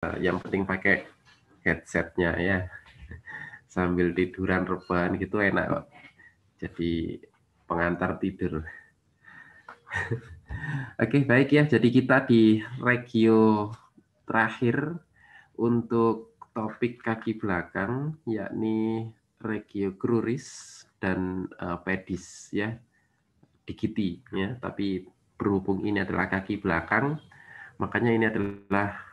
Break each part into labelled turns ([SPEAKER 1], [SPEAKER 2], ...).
[SPEAKER 1] yang penting pakai headsetnya ya, sambil tiduran rebahan gitu enak kok, jadi pengantar tidur. Oke, baik ya, jadi kita di regio terakhir untuk topik kaki belakang, yakni regio cruris dan pedis ya, digiti ya, tapi berhubung ini adalah kaki belakang, makanya ini adalah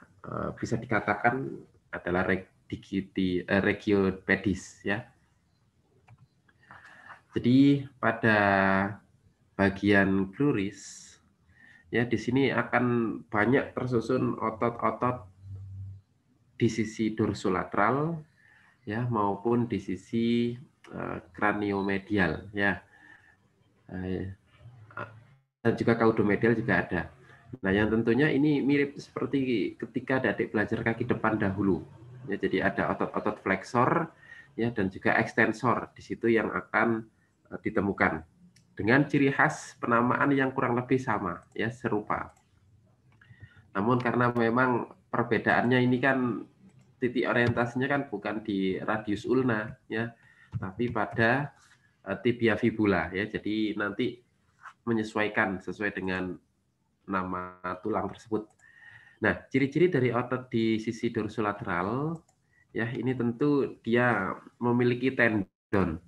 [SPEAKER 1] bisa dikatakan adalah regio pedis ya. Jadi pada bagian cruris ya, di sini akan banyak tersusun otot-otot di sisi dorsolateral ya, maupun di sisi craniomedial ya. Dan juga caudomedial juga ada. Nah, yang tentunya ini mirip seperti ketika adik belajar kaki depan dahulu. Ya, jadi ada otot-otot flexor ya, dan juga ekstensor di situ yang akan ditemukan dengan ciri khas penamaan yang kurang lebih sama ya, serupa. Namun karena memang perbedaannya ini kan titik orientasinya kan bukan di radius ulna ya, tapi pada tibia fibula ya. Jadi nanti menyesuaikan sesuai dengan nama tulang tersebut. Nah, ciri-ciri dari otot di sisi dorsolateral ya, ini tentu dia memiliki tendon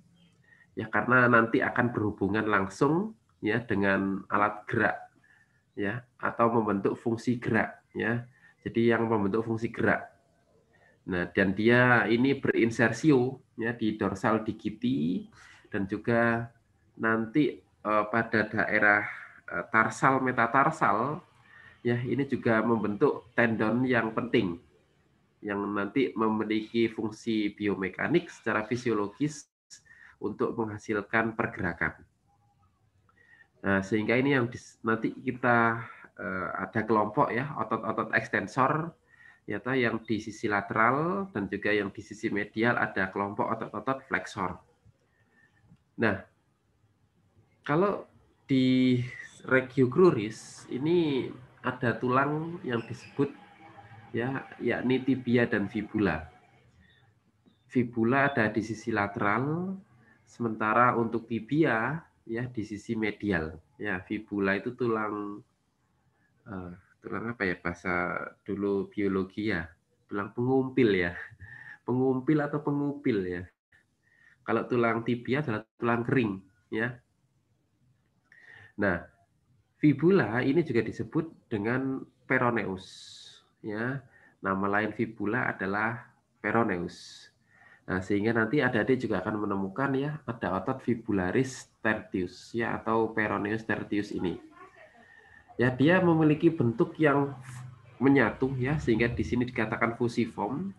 [SPEAKER 1] ya, karena nanti akan berhubungan langsung ya dengan alat gerak ya, atau membentuk fungsi gerak ya. Jadi yang membentuk fungsi gerak. Nah, dan dia ini berinsersio ya di dorsal digiti dan juga nanti pada daerah tarsal metatarsal ya, ini juga membentuk tendon yang penting yang nanti memiliki fungsi biomekanik secara fisiologis untuk menghasilkan pergerakan. Nah, sehingga ini yang nanti kita ada kelompok ya, otot-otot ekstensor ya, yang di sisi lateral dan juga yang di sisi medial ada kelompok otot-otot flexor. Nah, kalau di regio cruris ini ada tulang yang disebut ya, yakni tibia dan fibula. Fibula ada di sisi lateral, sementara untuk tibia ya di sisi medial. Ya, fibula itu tulang tulang apa ya, bahasa dulu biologi ya, tulang pengumpil ya, pengumpil atau pengupil ya. Kalau tulang tibia adalah tulang kering ya. Nah, fibula ini juga disebut dengan peroneus ya. Nama lain fibula adalah peroneus. Nah, sehingga nanti adik-adik juga akan menemukan ya, ada otot fibularis tertius ya, atau peroneus tertius ini. Ya, dia memiliki bentuk yang menyatu ya, sehingga di sini dikatakan fusiform.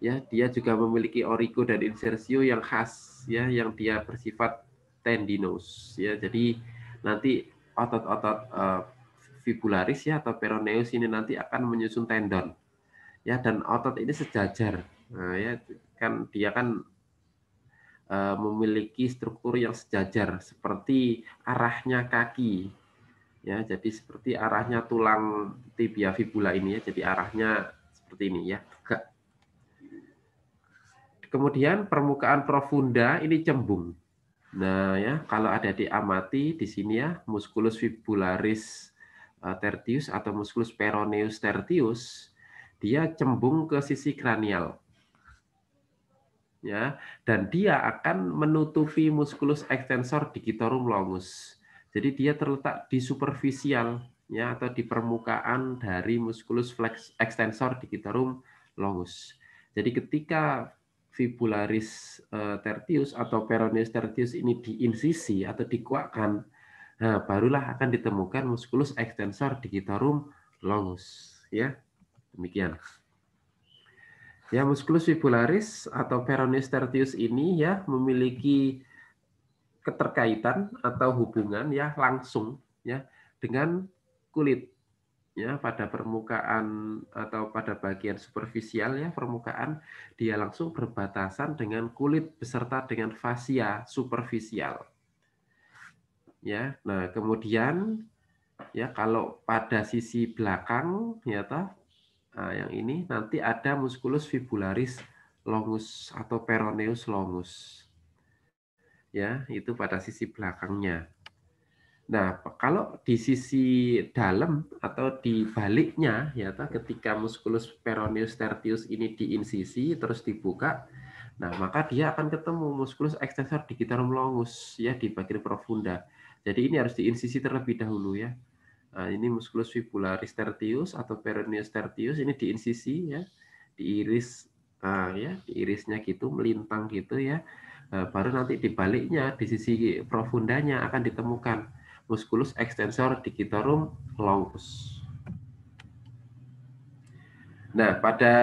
[SPEAKER 1] Ya, dia juga memiliki origo dan insersio yang khas ya, yang dia bersifat tendinous ya. Jadi nanti otot-otot fibularis ya atau peroneus ini nanti akan menyusun tendon ya, dan otot ini sejajar. Nah, ya kan dia kan memiliki struktur yang sejajar seperti arahnya kaki ya, jadi seperti arahnya tulang tibia fibula ini ya, jadi arahnya seperti ini ya. Kemudian permukaan profunda ini cembung. Nah ya, kalau ada diamati di sini ya, musculus fibularis tertius atau musculus peroneus tertius, dia cembung ke sisi kranial ya, dan dia akan menutupi musculus extensor digitorum longus. Jadi dia terletak di superficial ya, atau di permukaan dari musculus flex extensor digitorum longus. Jadi ketika fibularis tertius atau peroneus tertius ini diinsisi atau dikuakkan, nah barulah akan ditemukan musculus extensor digitorum longus ya. Demikian. Ya, musculus fibularis atau peroneus tertius ini ya memiliki keterkaitan atau hubungan ya langsung ya dengan kulit ya, pada permukaan atau pada bagian superficial ya permukaan, dia langsung berbatasan dengan kulit beserta dengan fasia superficial. Ya, nah kemudian ya kalau pada sisi belakang ya toh Nah, yang ini nanti ada musculus fibularis longus atau peroneus longus. Ya, itu pada sisi belakangnya. Nah, kalau di sisi dalam atau di baliknya, ya, ketika musculus peroneus tertius ini diinsisi terus dibuka, nah maka dia akan ketemu musculus extensor digitorum longus ya di bagian profunda. Jadi ini harus diinsisi terlebih dahulu ya. Nah, ini musculus fibularis tertius atau peroneus tertius ini diinsisi ya, diiris ya, diirisnya gitu melintang gitu ya. Nah, baru nanti di baliknya di sisi profundanya akan ditemukan musculus extensor digitorum longus. Nah, pada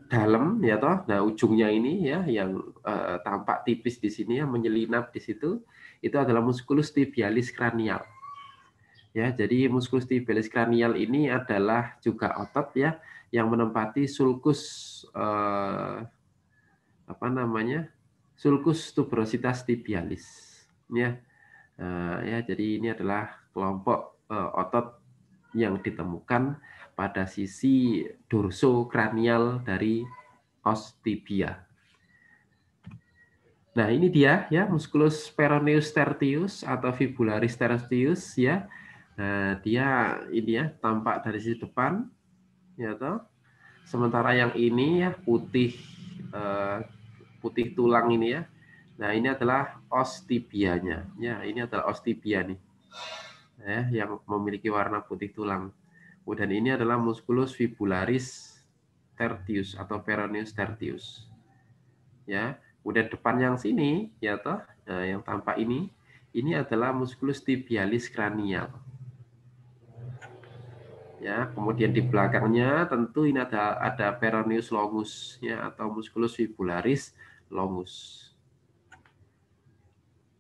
[SPEAKER 1] dalam ya toh, nah ujungnya ini ya yang tampak tipis di sini yang menyelinap di situ itu adalah musculus tibialis cranial. Ya, jadi musculus tibialis cranial ini adalah juga otot ya yang menempati sulcus apa namanya? Sulcus tuberositas tibialis. Ya. Ya, jadi ini adalah kelompok otot yang ditemukan pada sisi dorsokranial dari os tibia. Nah, ini dia ya musculus peroneus tertius atau fibularis tertius ya. Nah, dia ini ya tampak dari sisi depan ya toh. Sementara yang ini ya putih putih tulang ini ya. Nah, ini adalah os tibianya. Ya, ini adalah os tibia nih. Ya, yang memiliki warna putih tulang. Dan ini adalah musculus fibularis tertius atau peroneus tertius. Ya, kemudian depan yang sini ya toh, nah, yang tampak ini adalah musculus tibialis cranial. Ya, kemudian di belakangnya tentu ini ada peroneus longus ya atau musculus fibularis longus.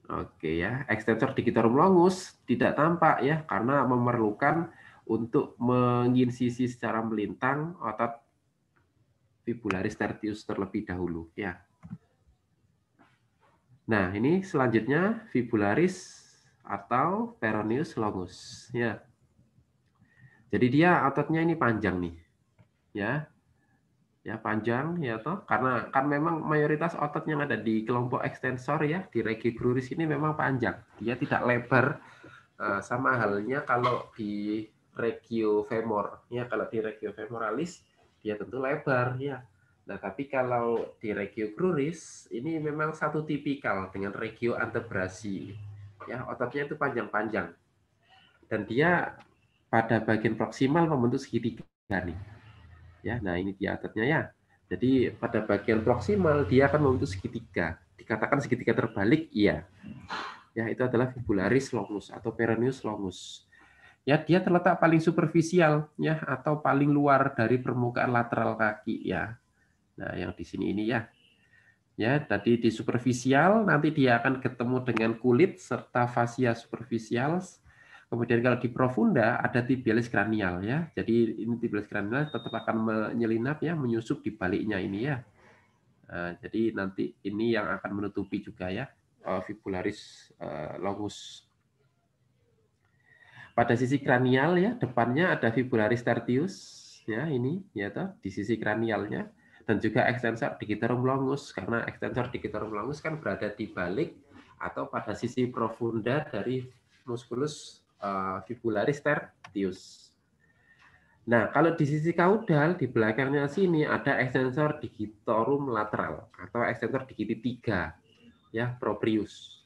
[SPEAKER 1] Oke ya, extensor digitorum longus tidak tampak ya karena memerlukan untuk menginsisi secara melintang otot fibularis tertius terlebih dahulu ya. Nah, ini selanjutnya fibularis atau peroneus longus ya. Jadi dia ototnya ini panjang nih. Ya. Ya panjang ya toh karena kan memang mayoritas otot yang ada di kelompok extensor ya di regio cruris ini memang panjang. Dia tidak lebar sama halnya kalau di regio femur ya, kalau di regio femoralis dia tentu lebar ya. Nah, tapi kalau di regio cruris ini memang satu tipikal dengan regio antebrasi. Ya, ototnya itu panjang-panjang. Dan dia pada bagian proksimal membentuk segitiga nih. Ya, nah ini dia ototnya ya. Jadi pada bagian proksimal dia akan membentuk segitiga. Dikatakan segitiga terbalik, iya. Ya, itu adalah fibularis longus atau peroneus longus. Ya, dia terletak paling superficial ya atau paling luar dari permukaan lateral kaki ya. Nah, yang di sini ini ya. Ya, tadi di superficial nanti dia akan ketemu dengan kulit serta fascia superficial. Kemudian kalau di profunda ada tibialis cranial ya. Jadi ini tibialis cranial tetap akan menyelinap ya, menyusup di baliknya ini ya. Nah, jadi nanti ini yang akan menutupi juga ya fibularis longus. Pada sisi kranial ya, depannya ada fibularis tertius ya ini ya toh di sisi kranialnya dan juga extensor digitorum longus karena extensor digitorum longus kan berada di balik atau pada sisi profunda dari musculus fibularis tertius. Nah, kalau di sisi kaudal di belakangnya sini ada extensor digitorum lateral atau extensor digiti 3 ya proprius.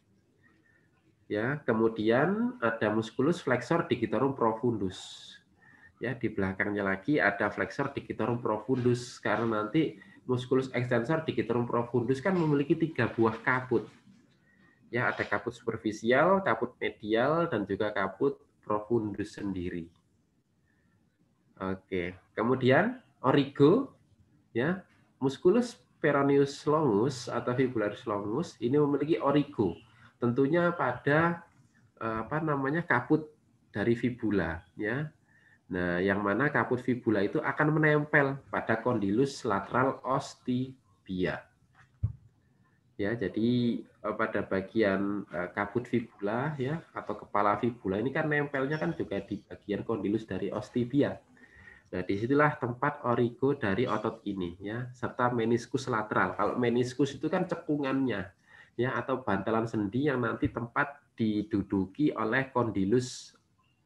[SPEAKER 1] Ya, kemudian ada musculus flexor digitorum profundus. Ya, di belakangnya lagi ada flexor digitorum profundus karena nanti musculus extensor digitorum profundus kan memiliki 3 buah kaput. Ya, ada kaput superficial, kaput medial dan juga kaput profundus sendiri. Oke, kemudian origo ya, musculus peroneus longus atau fibularis longus ini memiliki origo. Tentunya pada apa namanya kaput dari fibula ya. Nah, yang mana kaput fibula itu akan menempel pada kondilus lateral os tibia. Ya, jadi pada bagian kaput fibula ya atau kepala fibula ini kan nempelnya kan juga di bagian kondilus dari os tibia. Nah, disitulah tempat origo dari otot ini, ya, serta meniskus lateral. Kalau meniskus itu kan cekungannya, ya, atau bantalan sendi yang nanti tempat diduduki oleh kondilus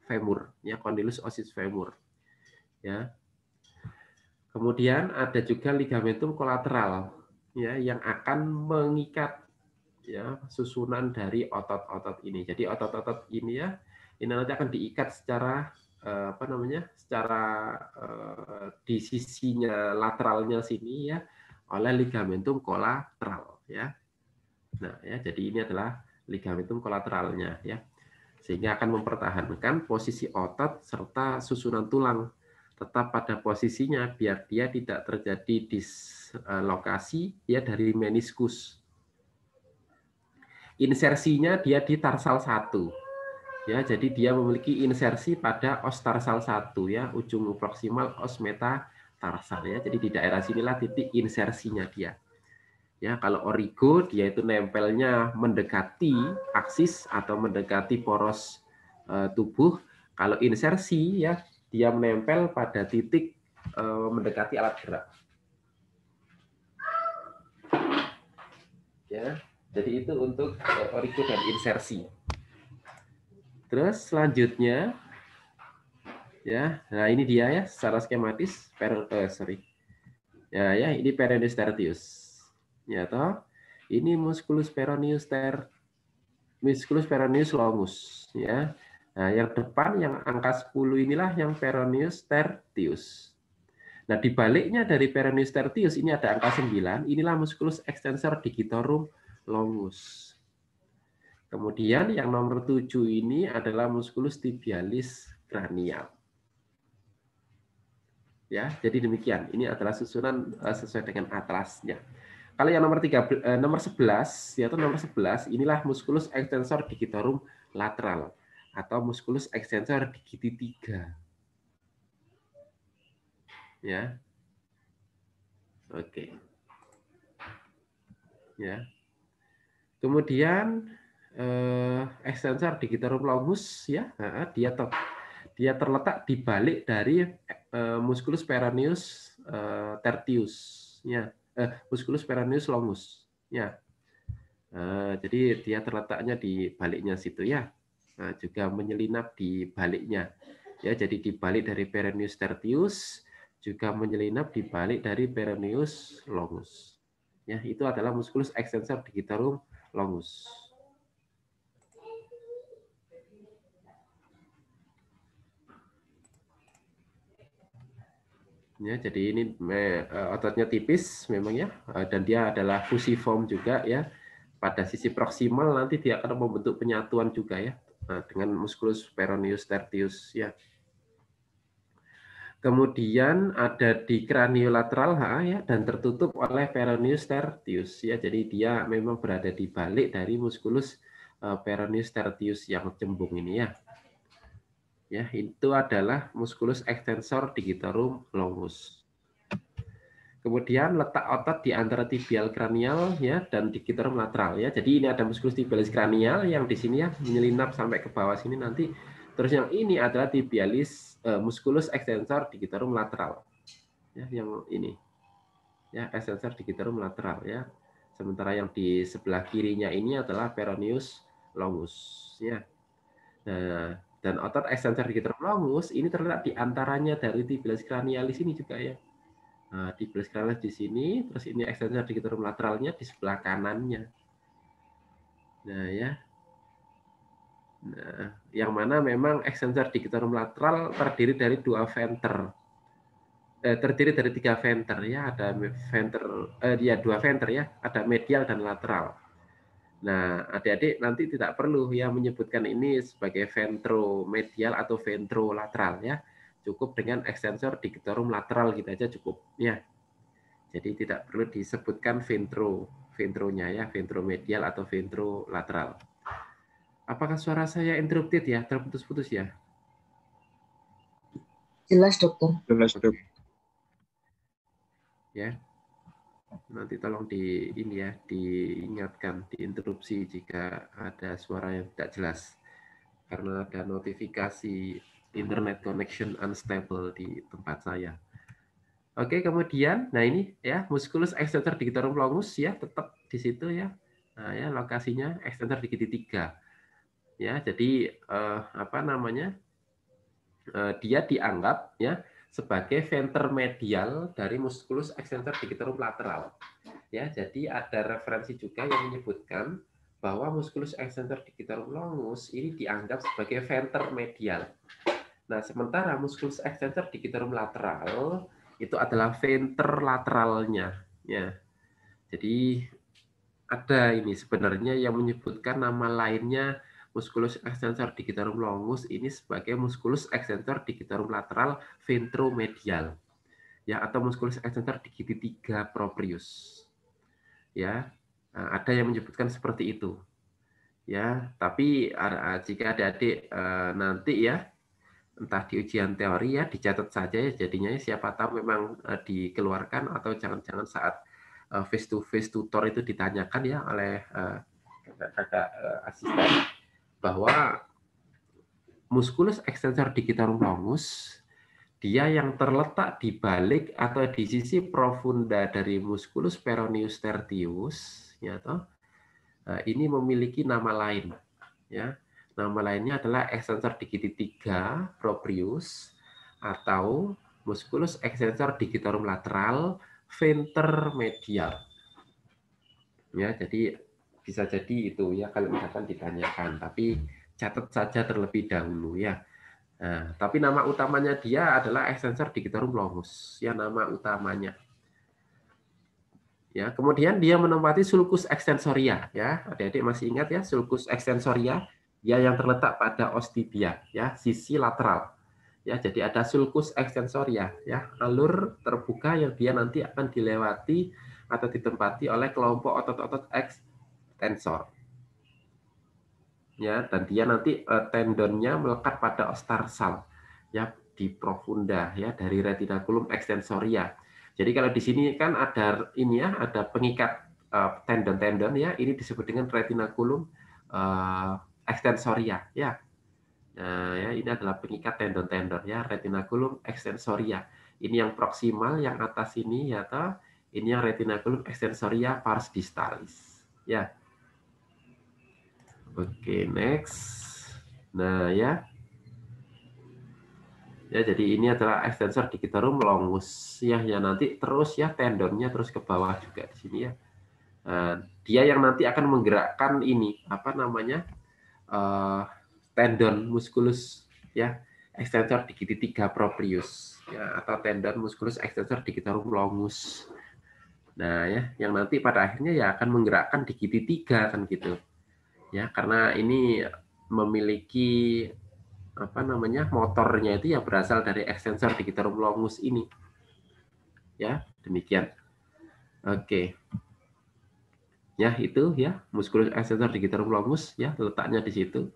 [SPEAKER 1] femur, ya, kondilus osis femur, ya. Kemudian ada juga ligamentum kolateral, ya, yang akan mengikat, ya, susunan dari otot-otot ini. Jadi otot-otot ini, ya, ini nanti akan diikat secara apa namanya, secara di sisinya lateralnya sini, ya, oleh ligamentum kolateral, ya. Nah, ya, jadi ini adalah ligamentum kolateralnya, ya, sehingga akan mempertahankan posisi otot serta susunan tulang tetap pada posisinya biar dia tidak terjadi dislokasi, ya, dari meniskus. Insersinya dia di tarsal 1. Ya, jadi dia memiliki insersi pada os tarsal 1, ya, ujung proksimal os metatarsal, ya. Jadi di daerah sinilah titik insersinya dia. Ya, kalau origo dia itu nempelnya mendekati aksis atau mendekati poros tubuh. Kalau insersi, ya, dia menempel pada titik mendekati alat gerak. Ya, jadi itu untuk origo dan insersi. Terus selanjutnya, ya, nah ini dia, ya, secara skematis, ya, ini peroneus tertius, ya, toh, ini musculus peroneus longus, ya. Nah, yang depan yang angka 10 inilah yang peroneus tertius. Nah, di baliknya dari peroneus tertius ini ada angka 9, inilah musculus extensor digitorum longus. Kemudian yang nomor 7 ini adalah musculus tibialis cranial. Ya, jadi demikian. Ini adalah susunan sesuai dengan atlasnya. Kalau yang nomor 11, yaitu nomor 11, inilah musculus extensor digitorum lateral atau musculus extensor digiti 3. Ya. Oke. Ya. Kemudian extensor digitorum longus, ya, dia terletak di balik dari musculus peroneus tertius, ya, musculus peroneus longus, ya. Jadi dia terletaknya di baliknya situ, ya. Nah, juga menyelinap di baliknya, ya. Jadi di balik dari peroneus tertius juga menyelinap di balik dari peroneus longus. Ya, itu adalah musculus extensor digitorum longus. Ya, jadi ini ototnya tipis memang, ya, dan dia adalah fusiform juga, ya. Pada sisi proksimal nanti dia akan membentuk penyatuan juga, ya, dengan musculus peroneus tertius, ya. Kemudian ada di kraniolateral, ya, dan tertutup oleh peroneus tertius, ya. Jadi dia memang berada di balik dari musculus peroneus tertius yang cembung ini, ya. Ya, itu adalah musculus extensor digitorum longus. Kemudian letak otot di antara tibial kranial, ya, dan digitorum lateral, ya. Jadi ini ada musculus tibialis kranial yang di sini, ya, menyelinap sampai ke bawah sini nanti. Terus yang ini adalah tibialis musculus extensor digitorum lateral. Ya, yang ini. Ya, extensor digitorum lateral, ya. Sementara yang di sebelah kirinya ini adalah peroneus longus, ya. Nah, dan otot extensor digitorum longus ini terletak di antaranya dari tibialis kranialis ini juga, ya. Nah, tibialis kranialis di sini, terus ini extensor digitorum lateralnya di sebelah kanannya. Nah, ya. Nah, yang mana memang extensor digitorum lateral terdiri dari 2 venter. Terdiri dari 3 venter, ya. Ada venter, ya, 2 venter, ya. Ada medial dan lateral. Nah, adik-adik nanti tidak perlu, ya, menyebutkan ini sebagai ventromedial atau ventrolateral, ya. Cukup dengan extensor digitorum lateral gitu aja cukup, ya. Jadi tidak perlu disebutkan ventronya, ya, ventromedial atau ventrolateral. Apakah suara saya interrupted, ya, terputus-putus, ya?
[SPEAKER 2] Jelas, dokter.
[SPEAKER 3] Jelas, dok.
[SPEAKER 1] Ya. Nanti tolong diingatkan, diinterupsi jika ada suara yang tidak jelas. Karena ada notifikasi internet connection unstable di tempat saya. Oke, kemudian, nah ini ya musculus extensor digitorum longus ya tetap di situ ya. Nah ya lokasinya extensor digiti 3. Ya, jadi apa namanya? Dia dianggap ya sebagai venter medial dari musculus extensor digitorum lateral. Ya, jadi ada referensi juga yang menyebutkan bahwa musculus extensor digitorum longus ini dianggap sebagai venter medial. Nah, sementara musculus extensor digitorum lateral itu adalah venter lateralnya. Ya, jadi ada ini sebenarnya yang menyebutkan nama lainnya musculus extensor digitorum longus ini sebagai musculus extensor digitorum lateral ventromedial. Ya, atau musculus extensor digiti 3 proprius. Ya, ada yang menyebutkan seperti itu. Ya, tapi jika adik-adik nanti ya entah di ujian teori ya dicatat saja ya jadinya siapa tahu memang dikeluarkan atau jangan-jangan saat face to face tutor itu ditanyakan ya oleh kakak asisten bahwa musculus extensor digitorum longus dia yang terletak di balik atau di sisi profunda dari musculus peroneus tertius ya toh ini memiliki nama lain ya. Nama lainnya adalah extensor digiti 3 proprius atau musculus extensor digitorum lateral venter medial. Ya, jadi bisa jadi itu ya kalau misalkan ditanyakan, tapi catat saja terlebih dahulu ya. Nah, tapi nama utamanya dia adalah extensor digitorum longus, ya nama utamanya. Ya, kemudian dia menempati sulcus extensoria ya. Adik-adik masih ingat ya sulcus extensoria? Ya yang terletak pada ostibia ya, sisi lateral. Ya, jadi ada sulcus extensoria ya, alur terbuka yang dia nanti akan dilewati atau ditempati oleh kelompok otot-otot extensor. Ya, dan dia nanti tendonnya melekat pada ostarsal ya di profunda ya dari retinaculum extensoria. Jadi kalau di sini kan ada ini ya, ada pengikat tendon-tendon ya, ini disebut dengan retinaculum extensoria ya. Nah, ya ini adalah pengikat tendon-tendon ya, retinaculum extensoria. Ini yang proksimal, yang atas ini ya toh. Ini yang retinaculum extensoria pars distalis. Ya. Oke, next. Nah, ya. Ya, jadi ini adalah extensor digitorum longus ya, yang nanti terus ya tendonnya terus ke bawah juga di sini ya. Nah, dia yang nanti akan menggerakkan ini apa namanya? Tendon musculus ya, extensor digiti 3 proprius ya, atau tendon musculus extensor digitorum longus. Nah, ya, yang nanti pada akhirnya ya akan menggerakkan digiti 3 kan gitu. Ya, karena ini memiliki apa namanya? Motornya itu ya berasal dari extensor digitorum longus ini. Ya, demikian. Oke. Ya, itu ya, musculus extensor digitorum longus ya, letaknya di situ.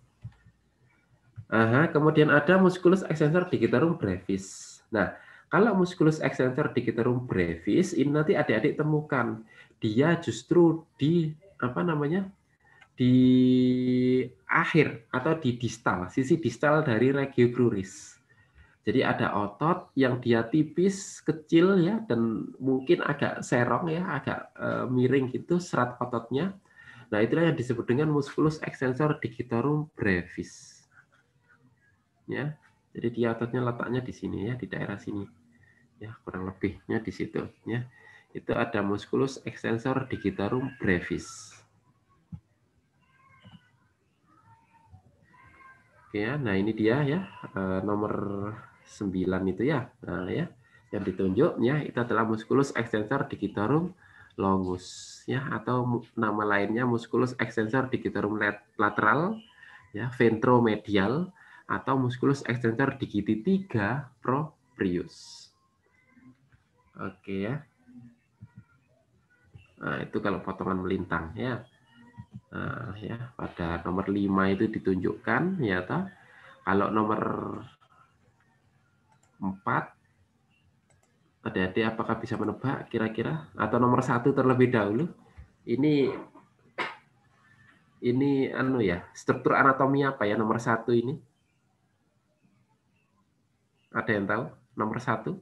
[SPEAKER 1] Kemudian ada musculus extensor digitorum brevis. Nah, kalau musculus extensor digitorum brevis ini nanti adik-adik temukan dia justru di apa namanya? Di akhir atau di distal, sisi distal dari regio cruris. Jadi ada otot yang dia tipis, kecil ya, dan mungkin agak serong ya, agak miring gitu serat ototnya. Nah, itulah yang disebut dengan musculus extensor digitorum brevis. Ya, jadi dia ototnya letaknya di sini ya, di daerah sini. Ya, kurang lebihnya di situ ya. Itu ada musculus extensor digitorum brevis. Oke ya, nah ini dia ya, nomor 9 itu ya. Nah ya, yang ditunjuk ya itu adalah musculus extensor digitorum longus ya, atau nama lainnya musculus extensor digitorum lateral ya, ventromedial, atau musculus extensor digiti 3 proprius. Oke ya. Nah, itu kalau potongan melintang ya. Nah, ya, pada nomor 5 itu ditunjukkan ya toh. Kalau nomor 4 adik-adik apakah bisa menebak kira-kira? Atau nomor 1 terlebih dahulu? Ini anu ya, struktur anatomi apa ya nomor 1 ini? Ada yang tahu? Nomor 1?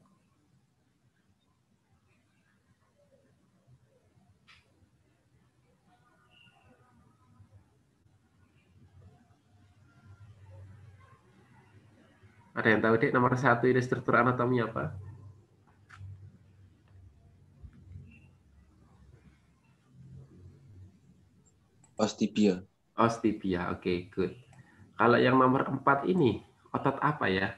[SPEAKER 1] Ada yang tahu, Dik, nomor 1 ini struktur anatomi apa?
[SPEAKER 2] Os tibia.
[SPEAKER 1] Os tibia, oke, good. Kalau yang nomor 4 ini, otot apa ya?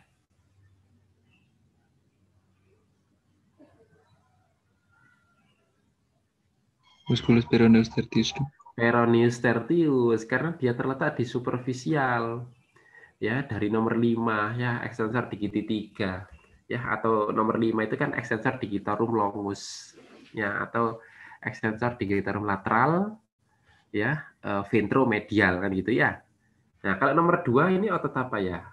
[SPEAKER 2] Musculus peroneus tertius.
[SPEAKER 1] Peroneus tertius, karena dia terletak di superficial. Ya, dari nomor 5 ya, extensor digiti 3. Ya, atau nomor 5 itu kan extensor digitorum longus. Ya, atau extensor digitorum lateral, ya, ventromedial kan gitu ya. Nah, kalau nomor 2 ini otot apa ya?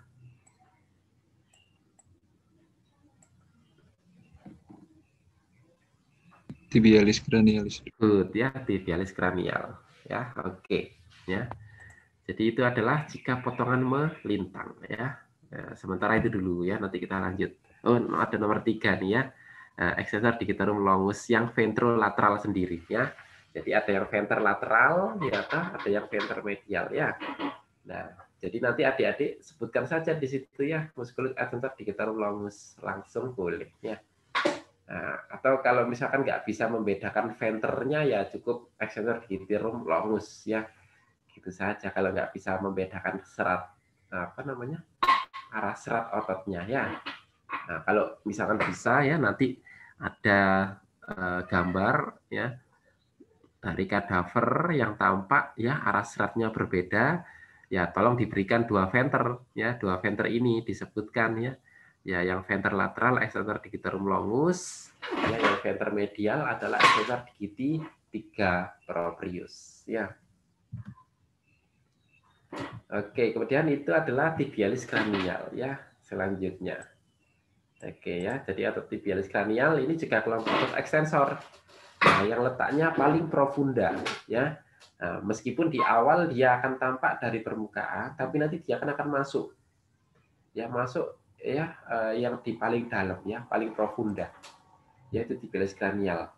[SPEAKER 2] Tibialis cranialis.
[SPEAKER 1] Good ya, tibialis cranial. Ya, oke. Ya. Jadi itu adalah jika potongan melintang ya. Nah, sementara itu dulu ya, nanti kita lanjut. Oh, ada nomor 3 nih ya. Extensor digitorum longus yang ventrolateral sendiri ya. Jadi ada yang ventrolateral, ya, ada yang ventromedial ya. Nah, jadi nanti adik-adik sebutkan saja di situ ya, musculus extensor digitorum longus, langsung boleh ya. Nah, atau kalau misalkan nggak bisa membedakan venternya ya cukup extensor digitorum longus ya, gitu saja. Kalau nggak bisa membedakan serat apa namanya arah serat ototnya ya. Nah, kalau misalkan bisa ya nanti ada gambar ya dari kadaver yang tampak ya arah seratnya berbeda ya, tolong diberikan 2 venter ya, 2 venter ini disebutkan ya. Ya, yang venter lateral extensor digitorum longus, ya, yang venter medial adalah extensor digiti 3 proprius ya. Oke, kemudian itu adalah tibialis cranial ya. Selanjutnya. Oke ya, jadi otot tibialis cranial ini juga kelompok otot ekstensor. Nah, yang letaknya paling profunda ya. Nah, meskipun di awal dia akan tampak dari permukaan, tapi nanti dia akan masuk. Ya, masuk ya yang di paling dalam ya, paling profunda. Yaitu tibialis cranial.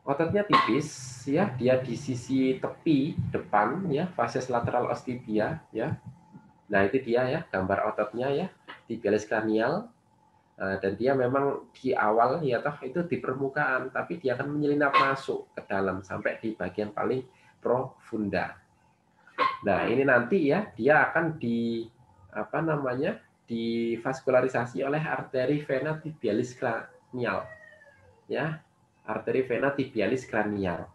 [SPEAKER 1] Ototnya tipis ya, dia di sisi tepi depan ya, facies lateral os tibia ya. Nah, itu dia ya, gambar ototnya ya, tibialis cranial. Dan dia memang di awal ya toh itu di permukaan, tapi dia akan menyelinap masuk ke dalam sampai di bagian paling profunda. Nah, ini nanti ya, dia akan di apa namanya? Divaskularisasi oleh arteri vena tibialis cranial. Ya, arteri vena tibialis cranial.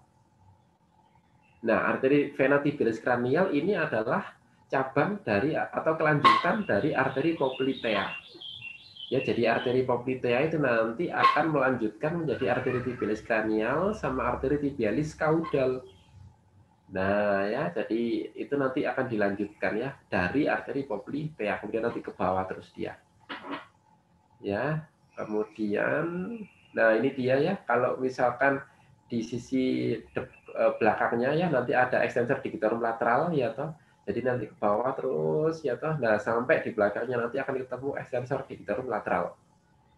[SPEAKER 1] Nah, arteri vena tibialis cranial ini adalah cabang dari atau kelanjutan dari arteri poplitea. Ya, jadi arteri poplitea itu nanti akan melanjutkan menjadi arteri tibialis cranial sama arteri tibialis caudal. Nah, ya, jadi itu nanti akan dilanjutkan ya dari arteri poplitea, kemudian nanti ke bawah terus dia. Ya, kemudian, nah ini dia ya, kalau misalkan di sisi belakangnya ya nanti ada extensor digitorum lateral ya toh. Jadi nanti ke bawah terus ya toh. Nah, sampai di belakangnya nanti akan ketemu extensor digitorum lateral.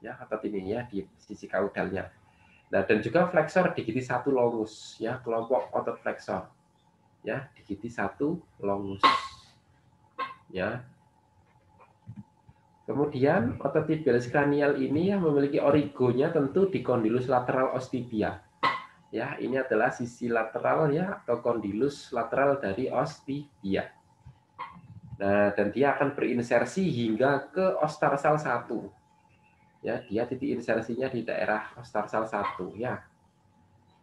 [SPEAKER 1] Ya, otot ini ya di sisi kaudalnya. Nah, dan juga flexor digiti 1 longus ya, kelompok otot flexor. Ya, digiti 1 longus. Ya. Kemudian otot tibialis cranial ini yang memiliki origonya tentu di kondilus lateral os tibia. Ya, ini adalah sisi lateral ya atau kondilus lateral dari os tibia. Nah, dan dia akan berinsersi hingga ke os tarsal 1. Ya, dia titik insersinya di daerah os tarsal 1 ya.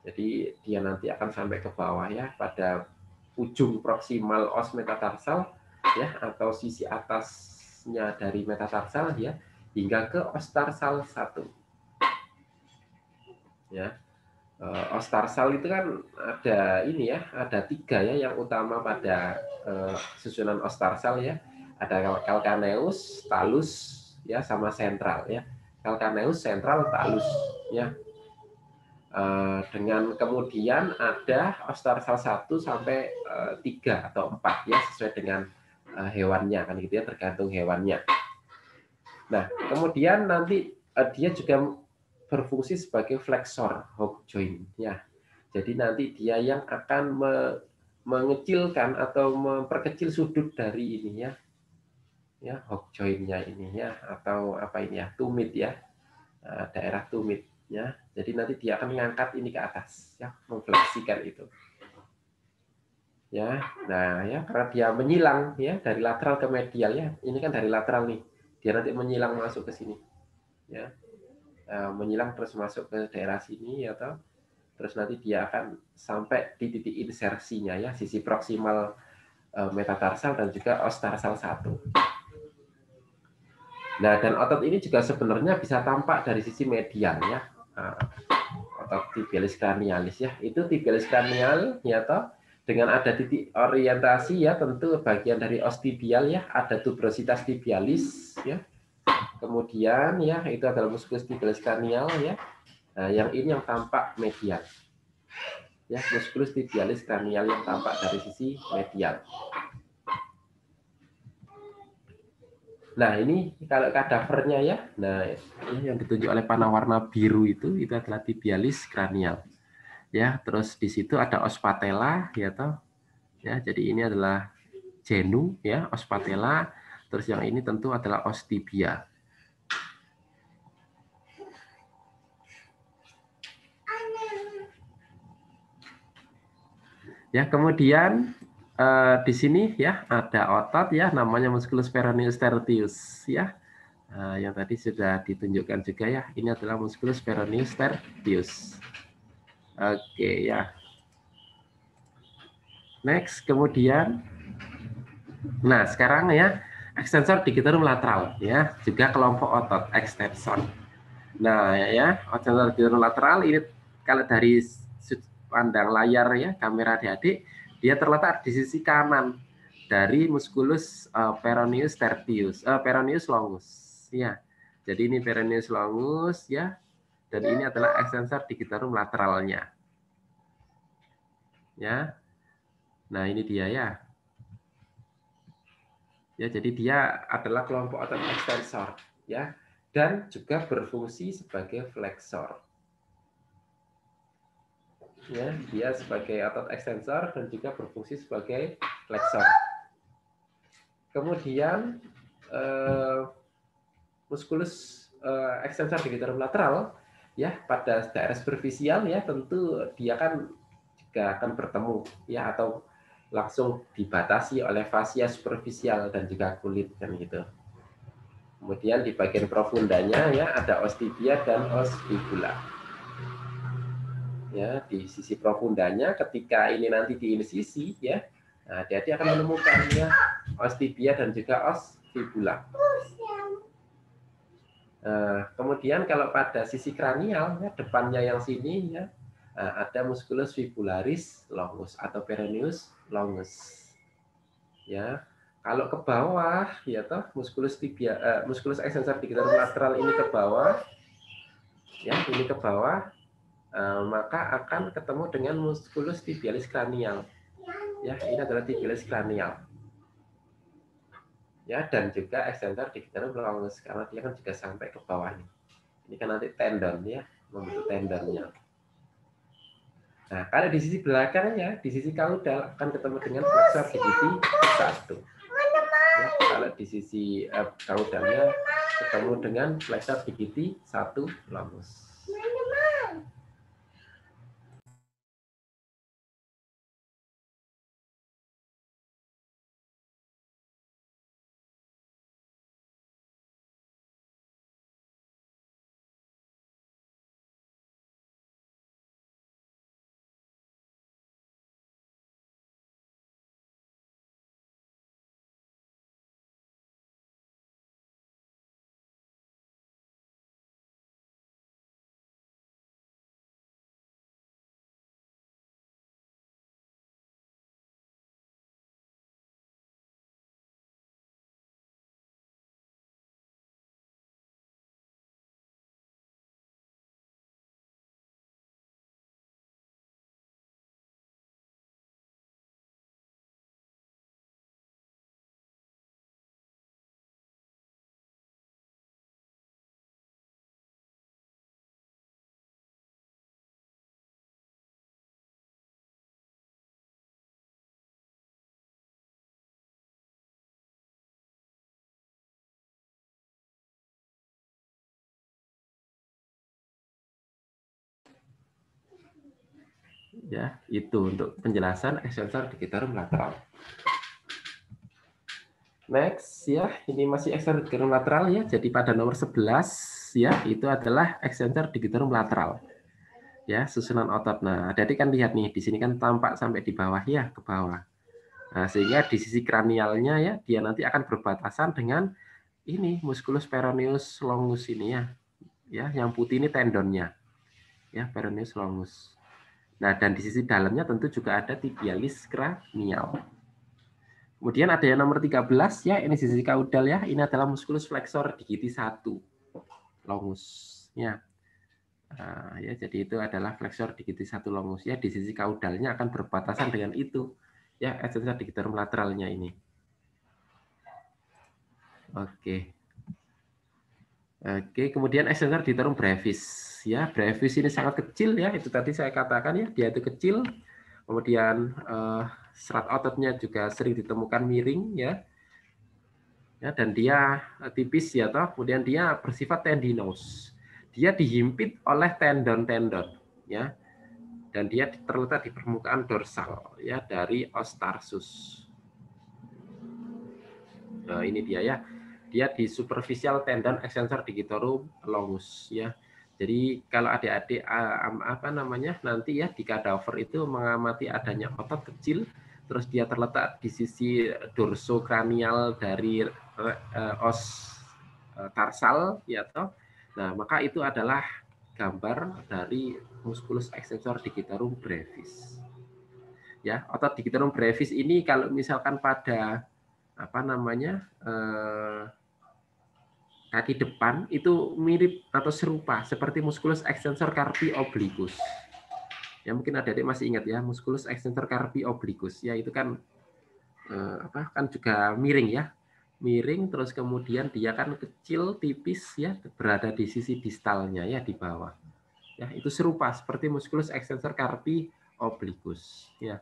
[SPEAKER 1] Jadi dia nanti akan sampai ke bawah ya pada ujung proksimal os metatarsal ya atau sisi atasnya dari metatarsal ya hingga ke os tarsal 1. Ya. Os tarsal itu kan ada ini ya, ada 3 ya yang utama pada susunan os tarsal ya. Ada calcaneus, talus ya sama sentral ya. Calcaneus, sentral, talus ya. Dengan kemudian ada os tarsal 1 sampai 3 atau 4 ya sesuai dengan hewannya kan gitu ya, tergantung hewannya. Nah, kemudian nanti dia juga berfungsi sebagai flexor hook joint ya. Jadi nanti dia yang akan mengecilkan atau memperkecil sudut dari ini ya hook jointnya ini ya, atau apa ini ya, tumit ya, daerah tumit ya. Jadi nanti dia akan mengangkat ini ke atas ya, memfleksikan itu. Ya, nah ya karena dia menyilang ya dari lateral ke medial ya. Ini kan dari lateral nih. Dia nanti menyilang masuk ke sini. Ya. Menyilang terus masuk ke daerah sini ya toh. Terus nanti dia akan sampai di titik insersinya ya, sisi proksimal metatarsal dan juga ostarsal 1. Nah, dan otot ini juga sebenarnya bisa tampak dari sisi medial ya. Otot tibialis cranialis ya. Itu tibialis cranial ya toh, dengan ada titik orientasi ya, tentu bagian dari ostibial ya, ada tuberositas tibialis ya. Kemudian ya itu adalah musculus tibialis cranial ya. Nah, yang ini yang tampak medial. Ya, musculus tibialis cranial yang tampak dari sisi medial. Nah, ini kalau kadavernya ya. Nah, ini yang ditunjuk oleh panah warna biru itu adalah tibialis cranial. Ya, terus di situ ada os patella ya toh. Ya, jadi ini adalah genu ya, os patella. Terus yang ini tentu adalah os tibia. Ya, kemudian di sini ya ada otot ya namanya musculus peroneus tertius ya. Yang tadi sudah ditunjukkan juga ya. Ini adalah musculus peroneus tertius. Oke ya. Next, kemudian nah sekarang ya extensor digitorum lateral ya, juga kelompok otot extensor. Nah ya, extensor digitorum lateral ini kalau dari sudut pandang layar ya kamera adik-adik, dia terletak di sisi kanan dari musculus peroneus tertius, peroneus longus ya. Jadi ini peroneus longus ya, dan ini adalah extensor digitorum lateralnya. Ya. Nah, ini dia ya. Ya, jadi dia adalah kelompok otot extensor ya, dan juga berfungsi sebagai flexor. Ya, dia sebagai otot extensor dan juga berfungsi sebagai flexor. Kemudian musculus extensor digitorum lateral ya pada daerah superficial ya, tentu dia kan juga akan bertemu ya atau langsung dibatasi oleh fascia superficial dan juga kulit kan gitu. Kemudian di bagian profundanya ya ada os tibia dan os fibula. Ya, di sisi profundanya ketika ini nanti diinsisi ya, nah dia akan menemukan ya os tibia dan juga os fibula. Kemudian kalau pada sisi kranial ya, depannya yang sini ya, ada musculus fibularis longus atau peroneus longus. Ya, kalau ke bawah ya toh musculus tibia, musculus extensor digitorum lateral ini ke bawah, ya ini ke bawah, maka akan ketemu dengan musculus tibialis cranial. Ya, ini adalah tibialis cranial. Ya, dan juga extensor digitorum longus karena dia kan juga sampai ke bawah nih. Ini kan nanti tendon ya, membentuk tendonnya. Nah, kalau di sisi belakangnya, di sisi kaudal akan ketemu dengan flexor digiti 1. Ya, kalau di sisi kaudalnya ketemu dengan flexor digiti 1 longus. Ya, itu untuk penjelasan extensor digitorum lateral. Next ya, ini masih extensor digitorum lateral ya. Jadi pada nomor 11 ya, itu adalah extensor digitorum lateral. Ya, susunan otot. Nah, jadi kan lihat nih, di sini kan tampak sampai di bawah ya, ke bawah. Nah, sehingga di sisi kranialnya ya, dia nanti akan berbatasan dengan ini musculus peroneus longus ini ya. Ya, yang putih ini tendonnya. Ya, peroneus longus. Nah, dan di sisi dalamnya tentu juga ada tibialis cranial. Kemudian ada yang nomor 13 ya, ini sisi kaudal ya. Ini adalah musculus flexor digiti 1 longus ya. Nah, ya jadi itu adalah flexor digiti 1 longus ya, di sisi kaudalnya akan berbatasan dengan itu. Ya, extensor digitorum lateralnya ini. Oke. Oke, kemudian extensor digitorum brevis ya. Brevis ini sangat kecil ya, itu tadi saya katakan ya, dia itu kecil. Kemudian serat ototnya juga sering ditemukan miring ya. Ya, dan dia tipis ya toh, kemudian dia bersifat tendinous. Dia dihimpit oleh tendon-tendon ya. Dan dia terletak di permukaan dorsal ya dari os tarsus. Nah, ini dia ya. Dia di superficial tendon extensor digitorum longus ya. Jadi kalau adik-adik apa namanya nanti ya di kadaver itu mengamati adanya otot kecil, terus dia terletak di sisi dorsokranial dari os tarsal ya toh. Nah, maka itu adalah gambar dari musculus extensor digitorum brevis. Ya, otot digitorum brevis ini kalau misalkan pada apa namanya kaki depan itu mirip atau serupa seperti musculus extensor carpi obliquus. Ya mungkin adik-adik masih ingat ya, musculus extensor carpi obliquus. Ya itu kan apa kan juga miring ya. Miring terus kemudian dia kan kecil tipis ya, berada di sisi distalnya ya di bawah. Ya, itu serupa seperti musculus extensor carpi obliquus ya.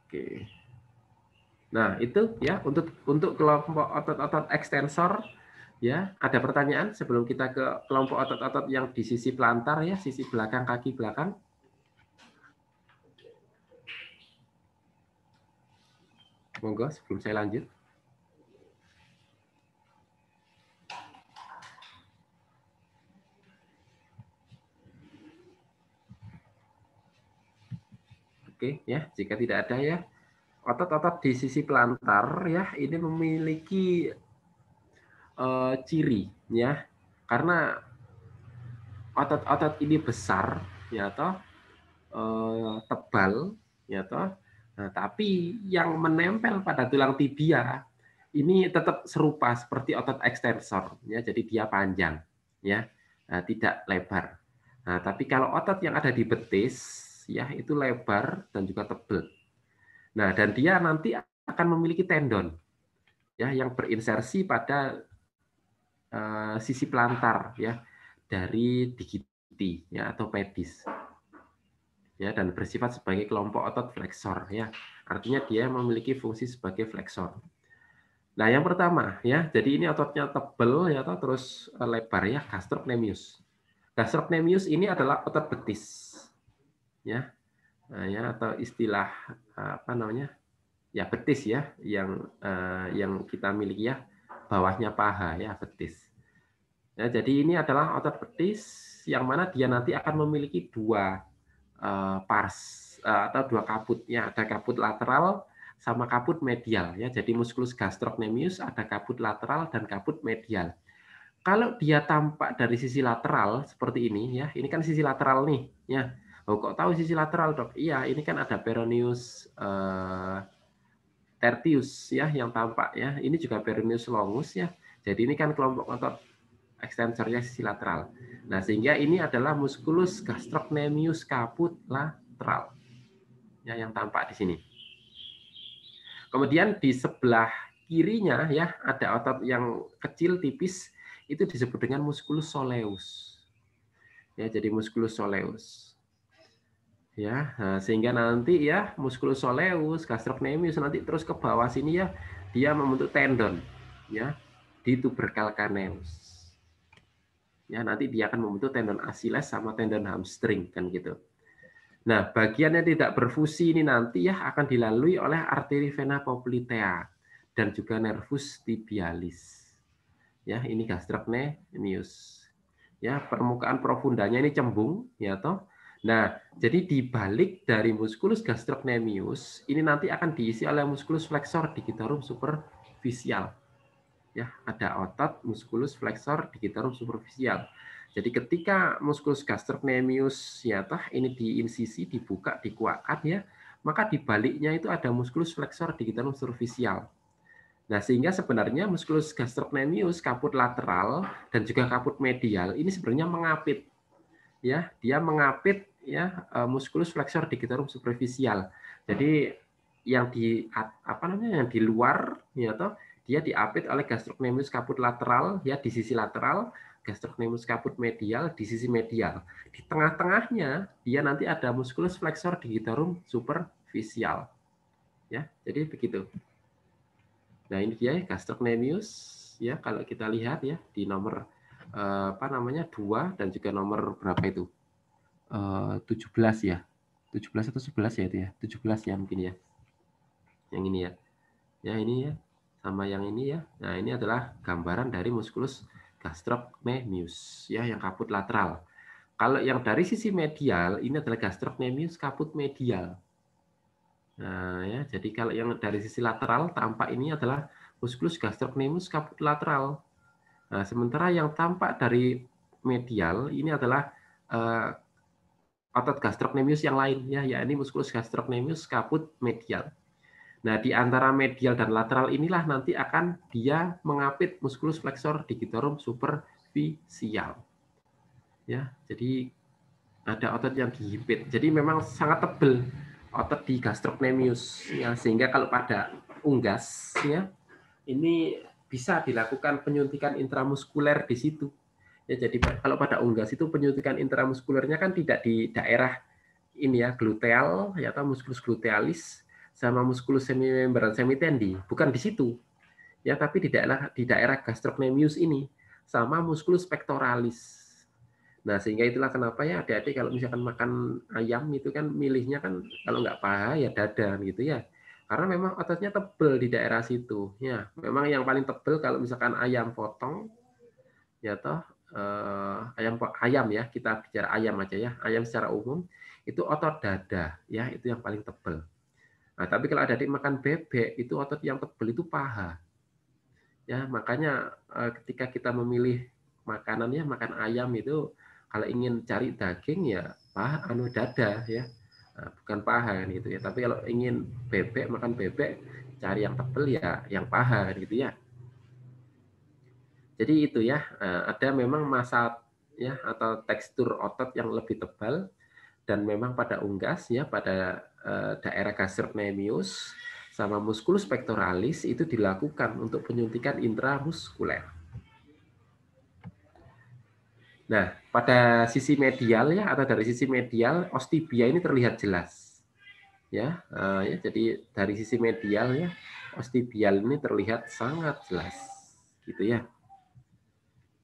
[SPEAKER 1] Oke. Nah, itu ya untuk kelompok otot-otot ekstensor ya. Ada pertanyaan sebelum kita ke kelompok otot-otot yang di sisi plantar ya, sisi belakang kaki belakang? Monggo sebelum saya lanjut. Oke, ya, jika tidak ada ya, otot-otot di sisi plantar ya, ini memiliki ciri ya. Karena otot-otot ini besar ya toh tebal ya toh. Nah, tapi yang menempel pada tulang tibia ini tetap serupa seperti otot ekstensor ya, jadi dia panjang ya, tidak lebar. Nah, tapi kalau otot yang ada di betis ya itu lebar dan juga tebal. Nah, dan dia nanti akan memiliki tendon ya yang berinsersi pada sisi plantar ya dari digiti ya atau pedis ya, dan bersifat sebagai kelompok otot flexor ya. Artinya dia memiliki fungsi sebagai flexor. Nah, yang pertama ya, jadi ini ototnya tebal ya atau terus lebar ya, gastrocnemius. Gastrocnemius ini adalah otot betis ya. Nah, ya atau istilah apa namanya? Ya betis ya yang kita miliki ya, bawahnya paha ya, betis. Ya, jadi ini adalah otot betis yang mana dia nanti akan memiliki dua pars atau dua kabut ya, ada kabut lateral sama kabut medial ya. Jadi musculus gastrocnemius ada kabut lateral dan kabut medial. Kalau dia tampak dari sisi lateral seperti ini ya, ini kan sisi lateral nih ya. Oh, kok tahu sisi lateral, Dok? Iya, ini kan ada peroneus tertius ya yang tampak ya. Ini juga peroneus longus ya. Jadi ini kan kelompok otot ekstensornya sisi lateral. Nah, sehingga ini adalah musculus gastrocnemius caput lateral. Ya, yang tampak di sini. Kemudian di sebelah kirinya ya ada otot yang kecil tipis itu disebut dengan musculus soleus. Ya, jadi musculus soleus. Ya, nah, sehingga nanti ya musculus soleus, gastrocnemius nanti terus ke bawah sini ya dia membentuk tendon ya di tubercle caneus. Ya, nanti dia akan membentuk tendon Achilles sama tendon hamstring kan gitu. Nah, bagian yang tidak berfusi ini nanti ya akan dilalui oleh arteri vena poplitea dan juga nervus tibialis. Ya, ini gastrocnemius. Ya, permukaan profundanya ini cembung, ya toh. Nah, jadi di balik dari musculus gastrocnemius ini nanti akan diisi oleh musculus flexor digitorum superficial. Ya, ada otot musculus flexor digitorum superficial. Jadi ketika musculus gastrocnemius ya toh ini diinsisi, dibuka, dikuakkan ya, maka di baliknya itu ada musculus flexor digitorum superficial. Nah, sehingga sebenarnya musculus gastrocnemius kaput lateral dan juga kaput medial ini sebenarnya mengapit. Ya, dia mengapit ya musculus flexor digitorum superficial. Jadi yang di apa namanya yang di luar ya toh dia diapit oleh gastrocnemius kaput lateral ya di sisi lateral, gastrocnemius kaput medial di sisi medial. Di tengah-tengahnya dia nanti ada musculus flexor digitorum superficial. Ya, jadi begitu. Nah, ini dia gastrocnemius ya kalau kita lihat ya di nomor apa namanya 2 dan juga nomor berapa itu? 17 ya. 17 atau 11 ya itu ya. 17 ya mungkin ya. Yang ini ya. Ya ini ya. Sama yang ini ya. Nah, ini adalah gambaran dari musculus gastrocnemius ya yang kaput lateral. Kalau yang dari sisi medial ini adalah gastrocnemius kaput medial. Nah, ya, jadi kalau yang dari sisi lateral tampak ini adalah musculus gastrocnemius kaput lateral. Nah, sementara yang tampak dari medial ini adalah otot gastrocnemius yang lain ya, yakni musculus gastrocnemius kaput medial. Nah, di antara medial dan lateral inilah nanti akan dia mengapit musculus flexor digitorum superficial. Ya, jadi ada otot yang dihimpit. Jadi memang sangat tebal otot di gastrocnemius ya, sehingga kalau pada unggas ya ini bisa dilakukan penyuntikan intramuskuler di situ. Ya, jadi kalau pada unggas itu penyuntikan intramuskulernya kan tidak di daerah ini ya gluteal ya atau musculus glutealis sama musculus semimembran semitendi, bukan di situ. Ya, tapi di daerah gastrocnemius ini sama musculus pectoralis. Nah, sehingga itulah kenapa ya adik-adik kalau misalkan makan ayam itu kan milihnya kan kalau nggak paha ya dada gitu ya. Karena memang ototnya tebel di daerah situ. Ya, memang yang paling tebel kalau misalkan ayam potong ya toh ayam ya, kita bicara ayam aja ya. Ayam secara umum itu otot dada ya, itu yang paling tebel. Nah, tapi kalau adik-adik makan bebek itu otot yang tebel itu paha. Ya, makanya ketika kita memilih makanan ya, makan ayam itu kalau ingin cari daging ya paha dada ya. Nah, bukan paha kan gitu ya. Tapi kalau ingin bebek makan bebek cari yang tebel ya yang paha kan gitu ya. Jadi itu ya, ada memang massa ya atau tekstur otot yang lebih tebal dan memang pada unggas ya pada daerah gastrocnemius sama musculus pectoralis itu dilakukan untuk penyuntikan intramuskuler. Nah, pada sisi medial ya atau dari sisi medial ostibia ini terlihat jelas. Ya, ya jadi dari sisi medial ya ostibial ini terlihat sangat jelas gitu ya.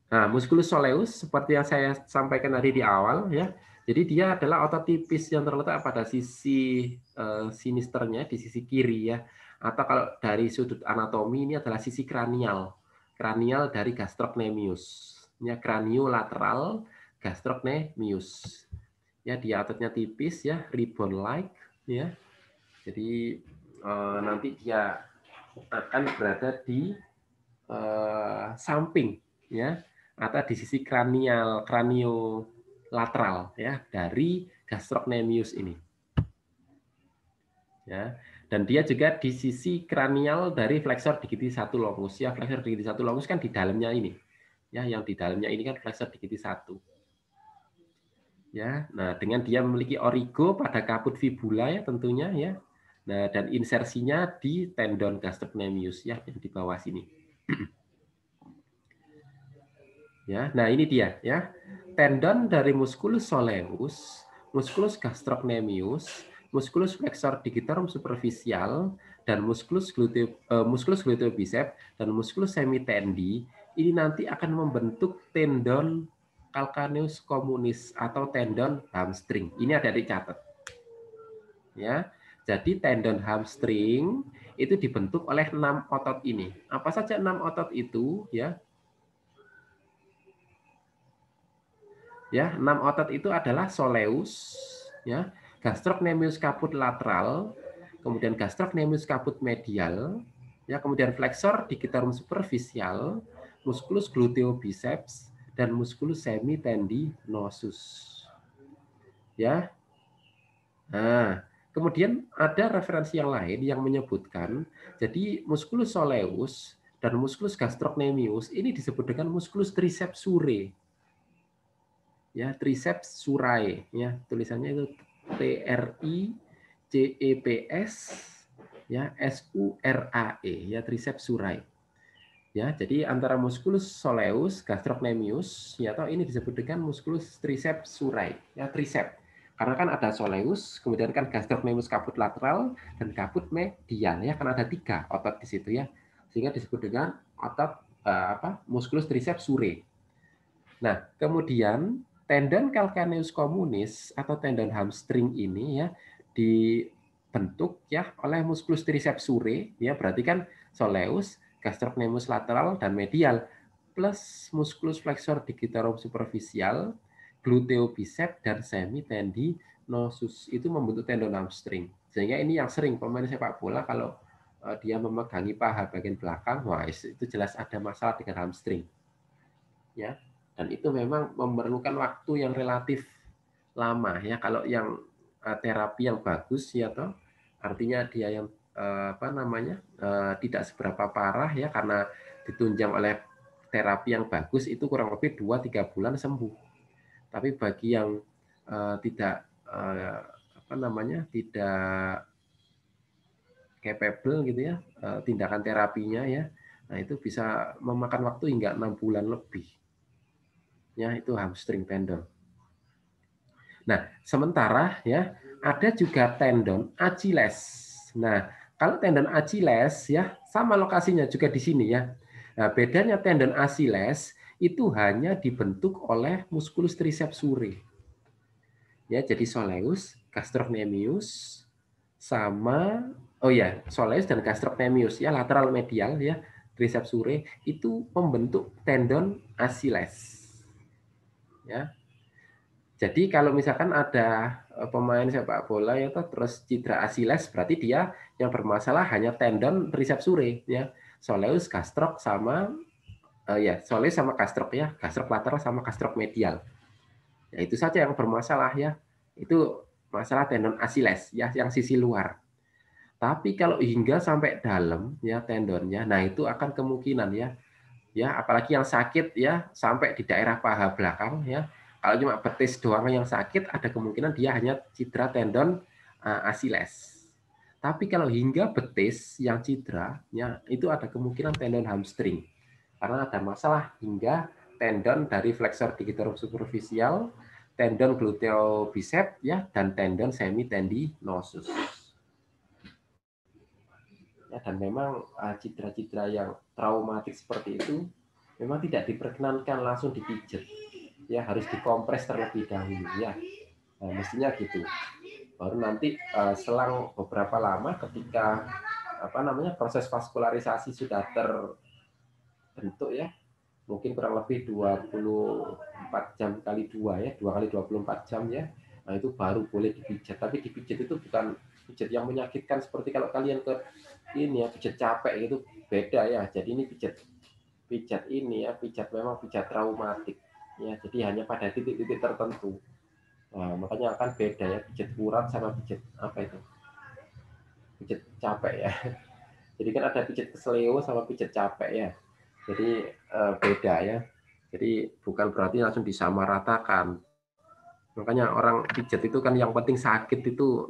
[SPEAKER 1] Nah, musculus soleus seperti yang saya sampaikan tadi di awal ya. Jadi dia adalah otot tipis yang terletak pada sisi sinisternya di sisi kiri ya. Atau kalau dari sudut anatomi ini adalah sisi kranial. Kranial dari gastrocnemius. Ya, kraniolateral gastrocnemius. Ya, dia ototnya tipis ya, ribbon like ya. Jadi nanti dia akan berada di samping ya atau di sisi kraniolateral ya dari gastrocnemius ini ya, dan dia juga di sisi kranial dari flexor digiti 1 longus ya. Flexor digiti 1 longus kan di dalamnya ini ya, yang di dalamnya ini kan flexor digiti 1 ya. Nah, dengan dia memiliki origo pada kaput fibula ya tentunya ya. Nah, dan insersinya di tendon gastrocnemius ya yang di bawah sini. Ya, nah ini dia ya. Tendon dari musculus soleus, musculus gastrocnemius, musculus flexor digitorum superficial dan musculus gluteobicep dan musculus semitendi ini nanti akan membentuk tendon calcaneus communis atau tendon hamstring. Ini ada dicatat. Ya. Jadi tendon hamstring itu dibentuk oleh 6 otot ini. Apa saja 6 otot itu? Ya, 6 otot itu adalah soleus, ya, gastrocnemius caput lateral, kemudian gastrocnemius caput medial, ya, kemudian flexor digitorum superficial, musculus gluteobiceps, dan musculus semitendinosus. Ya. Nah, kemudian ada referensi yang lain yang menyebutkan, jadi musculus soleus dan musculus gastrocnemius ini disebut dengan musculus triceps surae. Ya, triceps surae, ya, tulisannya itu TRICEPS ya SURAE, ya, triceps surae. Ya, jadi antara musculus soleus gastrocnemius ya, atau ini disebut dengan musculus triceps surae, ya, triceps. Karena kan ada soleus, kemudian kan gastrocnemius caput lateral dan caput medial, ya, kan ada 3 otot di situ, ya, sehingga disebut dengan otot musculus triceps surae. Nah, kemudian tendon calcaneus communis atau tendon hamstring ini, ya, dibentuk, ya, oleh musculus triceps surae, ya, berarti kan soleus, gastrocnemius lateral dan medial plus musculus flexor digitorum superficial, gluteobiceps dan semitendinosus itu membentuk tendon hamstring. Sehingga ini yang sering pemain sepak bola kalau dia memegangi paha bagian belakang, wah, itu jelas ada masalah dengan hamstring. Ya. Dan itu memang memerlukan waktu yang relatif lama, ya. Kalau yang terapi yang bagus, ya, toh artinya dia yang tidak seberapa parah, ya, karena ditunjang oleh terapi yang bagus itu kurang lebih 2-3 bulan sembuh. Tapi bagi yang tidak tidak capable gitu, ya, tindakan terapinya, ya, nah itu bisa memakan waktu hingga 6 bulan lebih. Ya, itu hamstring tendon. Nah, sementara, ya, ada juga tendon Achilles. Nah, kalau tendon Achilles, ya, sama lokasinya juga di sini, ya. Nah, bedanya tendon Achilles itu hanya dibentuk oleh musculus triceps surae. Ya, jadi soleus, gastrocnemius sama soleus dan gastrocnemius, ya, lateral medial, ya, triceps surae itu membentuk tendon Achilles. Ya. Jadi kalau misalkan ada pemain sepak bola, ya, terus cedera Achilles, berarti dia yang bermasalah hanya tendon triceps surae, ya, soleus, gastrok sama soleus sama gastrok, ya, gastrok lateral sama gastrok medial. Ya, itu saja yang bermasalah, ya. Itu masalah tendon Achilles, ya, yang sisi luar. Tapi kalau hingga sampai dalam, ya, tendonnya, nah itu akan kemungkinan, ya, apalagi yang sakit, ya, sampai di daerah paha belakang, ya. Kalau cuma betis doang yang sakit, ada kemungkinan dia hanya cedera tendon Achilles. Tapi kalau hingga betis yang cedera, ya, itu ada kemungkinan tendon hamstring. Karena ada masalah hingga tendon dari flexor digitorum superficial, tendon gluteobiceps, ya, dan tendon semitendinosus. Ya, dan memang cedera-cedera yang traumatik seperti itu memang tidak diperkenankan langsung dipijat, ya, harus dikompres terlebih dahulu, ya. Nah, mestinya gitu. Baru nanti selang beberapa lama ketika proses vaskularisasi sudah terbentuk, ya, mungkin kurang lebih 24 jam kali 2, ya, 2 kali 24 jam, ya. Nah, itu baru boleh dipijat. Tapi dipijat itu bukan pijat yang menyakitkan seperti kalau kalian ke ini, ya, pijat capek itu beda, ya. Jadi ini pijat ini, ya, pijat memang pijat traumatik, ya. Jadi hanya pada titik-titik tertentu. Nah, makanya akan beda, ya, pijat urat sama pijat pijat capek, ya. Jadi kan ada pijat kesleo sama pijat capek, ya. Jadi beda, ya. Jadi bukan berarti langsung disamaratakan. Makanya orang pijat itu kan yang penting sakit itu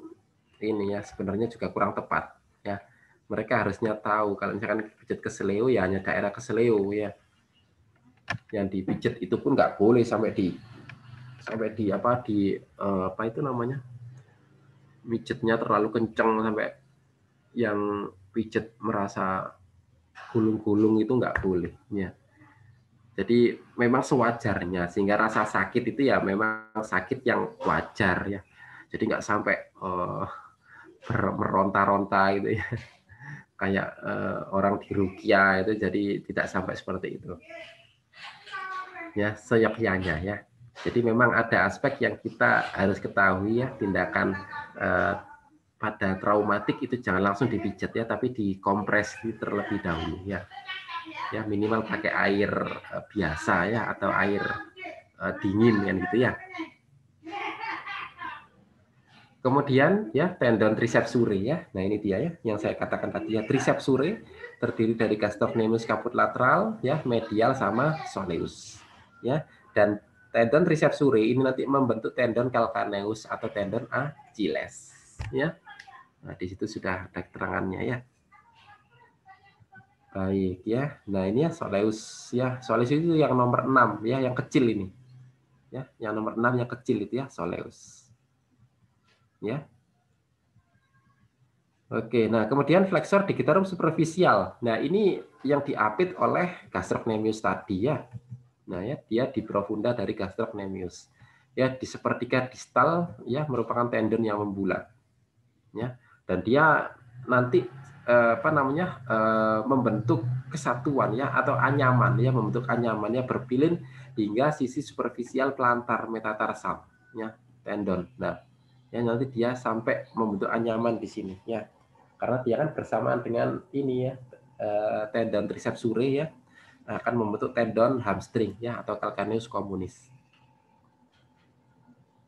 [SPEAKER 1] ini, ya, sebenarnya juga kurang tepat, ya. Mereka harusnya tahu kalau misalkan pijat kesleo, ya, hanya daerah kesleo, ya. Yang dipijat itu pun nggak boleh sampai di mijetnya terlalu kenceng sampai yang pijet merasa gulung-gulung, itu nggak boleh, ya. Jadi memang sewajarnya, sehingga rasa sakit itu ya memang sakit yang wajar ya. Jadi nggak sampai meronta-ronta gitu ya, kayak orang di ruqyah itu, jadi tidak sampai seperti itu. Ya, seyogyanya ya. Jadi memang ada aspek yang kita harus ketahui ya, tindakan pada traumatik itu jangan langsung dipijat ya, tapi dikompres terlebih dahulu ya. Ya minimal pakai air biasa ya, atau air dingin kan gitu ya. Kemudian ya tendon triceps surae ya. Nah ini dia ya yang saya katakan tadi ya, triceps surae terdiri dari gastrocnemius caput lateral ya, medial sama soleus ya. Dan tendon triceps surae ini nanti membentuk tendon calcaneus atau tendon Achilles ya. Nah di situ sudah ada keterangannya ya. Baik ya. Nah ini ya soleus ya. Soleus itu yang nomor 6 ya, yang kecil ini. Ya, yang nomor 6 yang kecil itu ya soleus. Ya. Oke, nah kemudian flexor digitorum superficial. Nah, ini yang diapit oleh gastrocnemius tadi ya. Nah, ya dia di profunda dari gastrocnemius. Ya, di sepertiga distal ya merupakan tendon yang membulat. Ya. Dan dia nanti membentuk kesatuan ya, atau anyaman ya, membentuk anyaman ya, berpilin hingga sisi superficial plantar metatarsal ya, tendon. Nah, ya nanti dia sampai membentuk anyaman di sini ya. Karena dia kan bersamaan dengan ini ya, tendon triceps surae ya, akan membentuk tendon hamstring ya, atau calcaneus communis.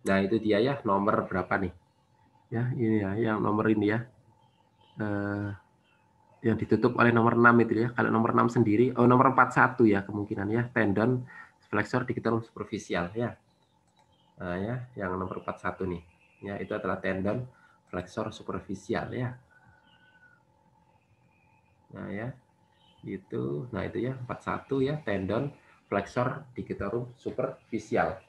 [SPEAKER 1] Nah, itu dia ya, nomor berapa nih? Ya, ini ya, yang nomor ini ya. Yang ditutup oleh nomor 6 itu ya. Kalau nomor 6 sendiri, nomor 41 ya kemungkinan ya, tendon flexor digitorum superficial ya. Nah, ya, yang nomor 41 nih. Ya, itu adalah tendon flexor superficial ya. Nah, ya. Itu. Nah, itu ya 41 ya, tendon flexor digitorum superficial.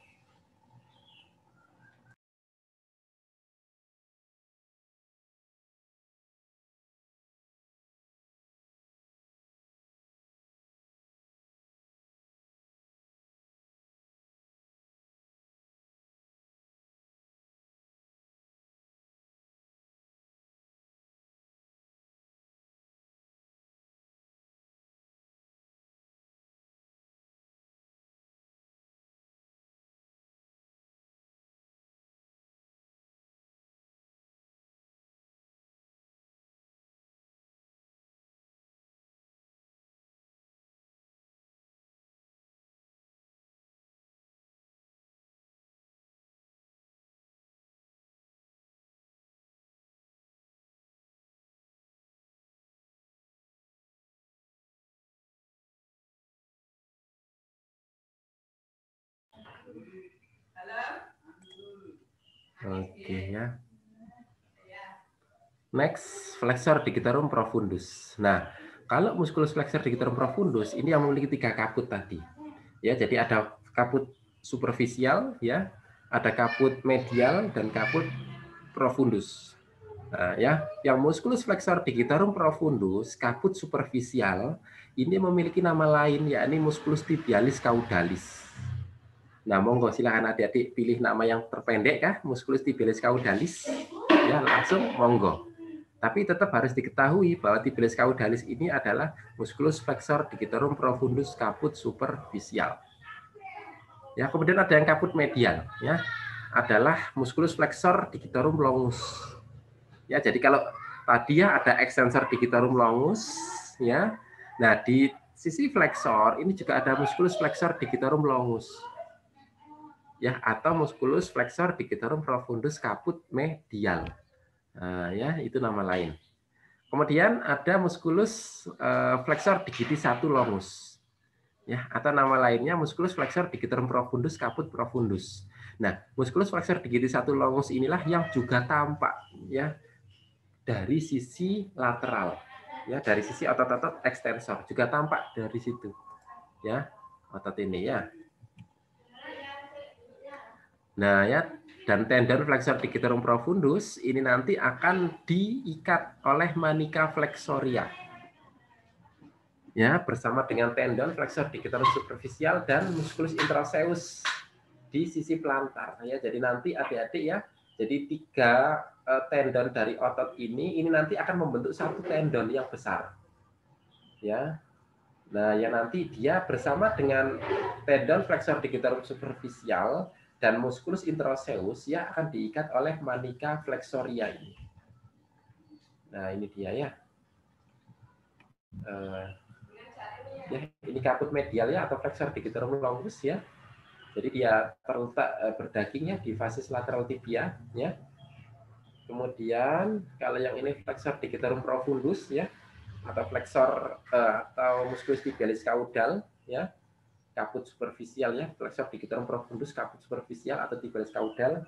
[SPEAKER 1] Oke ya. Next, flexor digitorum profundus. Nah, kalau musculus flexor digitorum profundus ini yang memiliki 3 kaput tadi. Ya, jadi ada kaput superficial ya, ada kaput medial dan kaput profundus. Nah, ya, yang musculus flexor digitorum profundus, kaput superficial ini memiliki nama lain yakni musculus tibialis caudalis. Nah, monggo silakan adik-adik pilih nama yang terpendek kah, musculus tibialis caudalis. Ya, langsung monggo. Tapi tetap harus diketahui bahwa tibialis caudalis ini adalah musculus flexor digitorum profundus kaput superficial. Ya, kemudian ada yang kaput medial ya, adalah musculus flexor digitorum longus. Ya, jadi kalau tadi ya ada extensor digitorum longus ya. Nah, di sisi flexor ini juga ada musculus flexor digitorum longus. Ya, atau musculus flexor digitorum profundus kaput medial. Nah, ya, itu nama lain. Kemudian ada musculus flexor digiti 1 longus. Ya, atau nama lainnya musculus flexor digitorum profundus caput profundus. Nah, musculus flexor digiti 1 longus inilah yang juga tampak ya dari sisi lateral. Ya, dari sisi otot-otot ekstensor juga tampak dari situ. Ya, otot ini ya. Nah, ya, dan tendon flexor digitorum profundus ini nanti akan diikat oleh manica flexoria. Ya, bersama dengan tendon flexor digitorum superficial dan musculus interosseus di sisi plantar. Ya, jadi nanti adik-adik ya, jadi 3 tendon dari otot ini nanti akan membentuk satu tendon yang besar. Ya. Nah, yang nanti dia bersama dengan tendon flexor digitorum superficial dan musculus interosseus ya akan diikat oleh manica flexoria ini. Nah, ini dia ya. Ya, ini kaput medial ya atau flexor digitorum longus ya. Jadi dia terletak berdaging ya di fasis lateral tibia ya. Kemudian kalau yang ini flexor digitorum profundus ya atau flexor atau musculus tibialis caudal ya, kaput superficial ya, flexor digitorum profundus, kaput superficial atau tibialis caudal.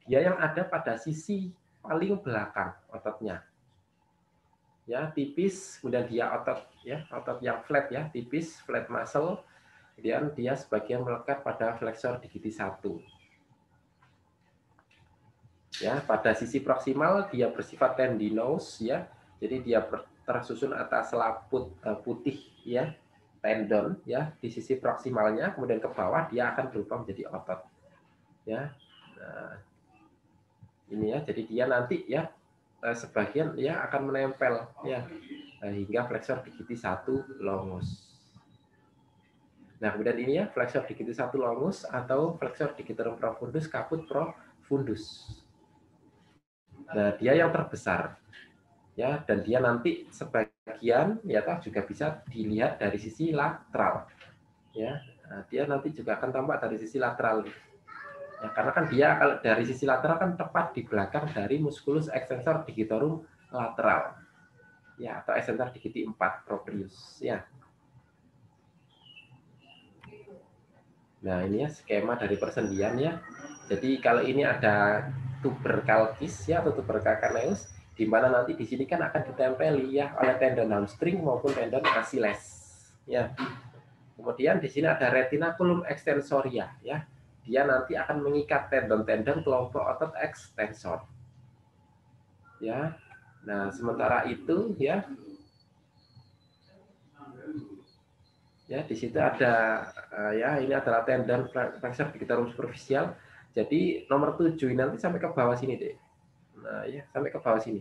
[SPEAKER 1] Dia yang ada pada sisi paling belakang ototnya. Ya, tipis, kemudian dia otot ya, otot yang flat ya, tipis, flat muscle. Kemudian dia sebagian melekat pada flexor digiti 1. Ya, pada sisi proksimal dia bersifat tendinous ya. Jadi dia tersusun atas selaput putih ya, tendon ya di sisi proksimalnya, kemudian ke bawah dia akan berubah menjadi otot. Ya. Nah, ini ya, jadi dia nanti ya sebagian ya akan menempel ya hingga flexor digiti 1 longus. Nah, kemudian ini ya flexor digiti 1 longus atau flexor digitorum profundus, kaput profundus. Nah, dia yang terbesar. Ya, dan dia nanti sebagian ya juga bisa dilihat dari sisi lateral. Ya, nah, dia nanti juga akan tampak dari sisi lateral. Ya, karena kan dia kalau dari sisi lateral kan tepat di belakang dari musculus extensor digitorum lateral. Ya, atau extensor digiti 4 proprius ya. Nah, ini ya skema dari persendian ya. Jadi kalau ini ada tuber calcis ya atau tuber calcaneus, di mana nanti di sini kan akan ditempeli ya oleh tendon hamstring maupun tendon Achilles. Ya. Kemudian di sini ada retinaculum extensoria ya. Dia nanti akan mengikat tendon-tendon kelompok otot ekstensor. Ya. Nah, sementara itu ya di situ ada ya ini adalah tendon flexor digitorum superficial. Jadi nomor 7 nanti sampai ke bawah sini deh. Nah, ya sampai ke bawah sini.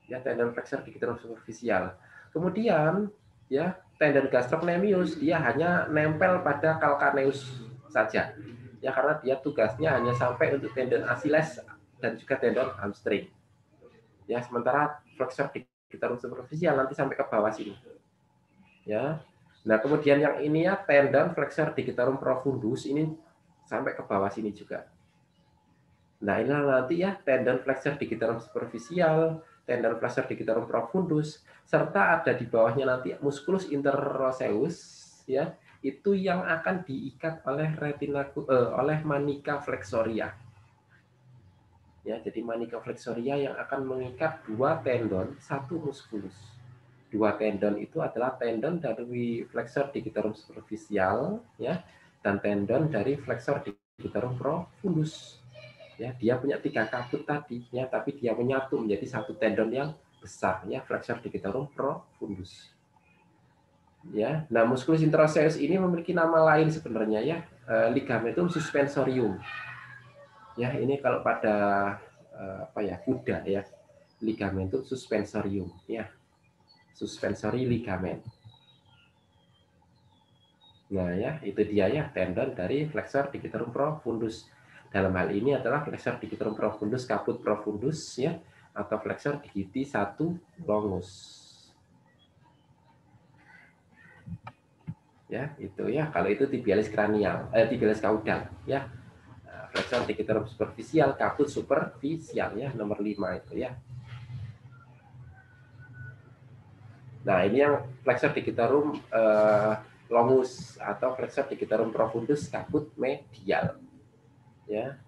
[SPEAKER 1] Ya, tendon flexor digitorum superficial. Kemudian ya tendon gastrocnemius dia hanya nempel pada calcaneus saja. Ya, karena dia tugasnya hanya sampai untuk tendon Achilles dan juga tendon hamstring. Ya, sementara flexor digitorum superficial nanti sampai ke bawah sini. Ya. Nah, kemudian yang ini ya tendon flexor digitorum profundus ini sampai ke bawah sini juga. Nah, ini nanti ya tendon flexor digitorum superficial, tendon flexor digitorum profundus, serta ada di bawahnya nanti musculus interosseus ya, itu yang akan diikat oleh oleh manica flexoria. Ya, jadi manica flexoria yang akan mengikat 2 tendon, 1 musculus. 2 tendon itu adalah tendon dari flexor digitorum superficial ya dan tendon dari flexor digitorum profundus. Ya, dia punya 3 kaput tadi ya, tapi dia menyatu menjadi satu tendon yang besar ya, flexor digitorum profundus. Ya, nah musculus interosseus ini memiliki nama lain sebenarnya ya, ligamentum suspensorium. Ya, ini kalau pada kuda ya, ligamentum suspensorium ya. Suspensory ligament. Nah, ya, itu dia ya tendon dari flexor digitorum profundus. Dalam hal ini adalah flexor digitorum profundus, kaput profundus ya atau flexor digiti 1 longus. Ya, itu ya. Kalau itu tibialis cranial, tibialis caudal ya. Nah, flexor digitorum superficial, kaput superficial ya, nomor 5 itu ya. Nah, ini yang flexor digitorum longus atau flexor digitorum profundus, kaput medial. Ya.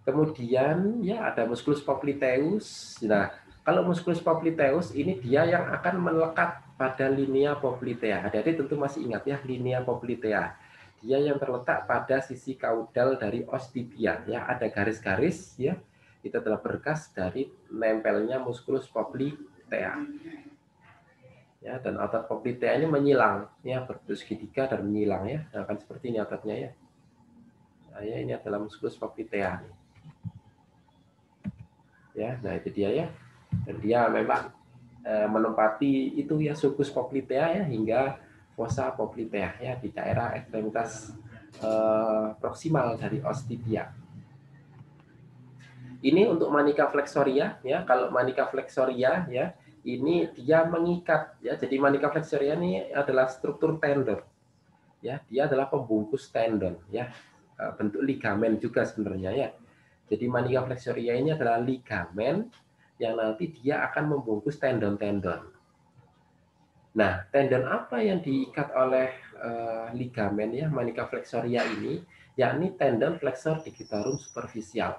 [SPEAKER 1] Kemudian ya ada musculus popliteus. Nah, kalau musculus popliteus ini dia yang akan melekat pada linea poplitea. Adik-adik tentu masih ingat ya linea poplitea. Dia yang terletak pada sisi kaudal dari os tibia ya, ada garis-garis ya. Itu adalah berkas dari nempelnya musculus popliteus poplitea. Ya, dan otot poplitea ini menyilang, ya, berbentuk segitiga dan menyilang, ya. Nah, akan seperti ini ototnya, ya. Nah, ya, ini adalah muskulus poplitea. Ya, nah itu dia, ya. Dan dia memang menempati itu, ya, sulcus poplitea, ya, hingga fossa poplitea, ya, di daerah ekstremitas proksimal dari os tibia. Ini untuk manica flexoria, ya. Kalau manica flexoria, ya, ini dia mengikat, ya. Jadi manica flexoria ini adalah struktur tendon, ya. Dia adalah pembungkus tendon, ya. Bentuk ligamen juga sebenarnya, ya. Jadi manica flexoria ini adalah ligamen yang nanti dia akan membungkus tendon-tendon. Nah, tendon apa yang diikat oleh ligamen, ya, manica flexoria ini, yakni tendon flexor digitorum superficial.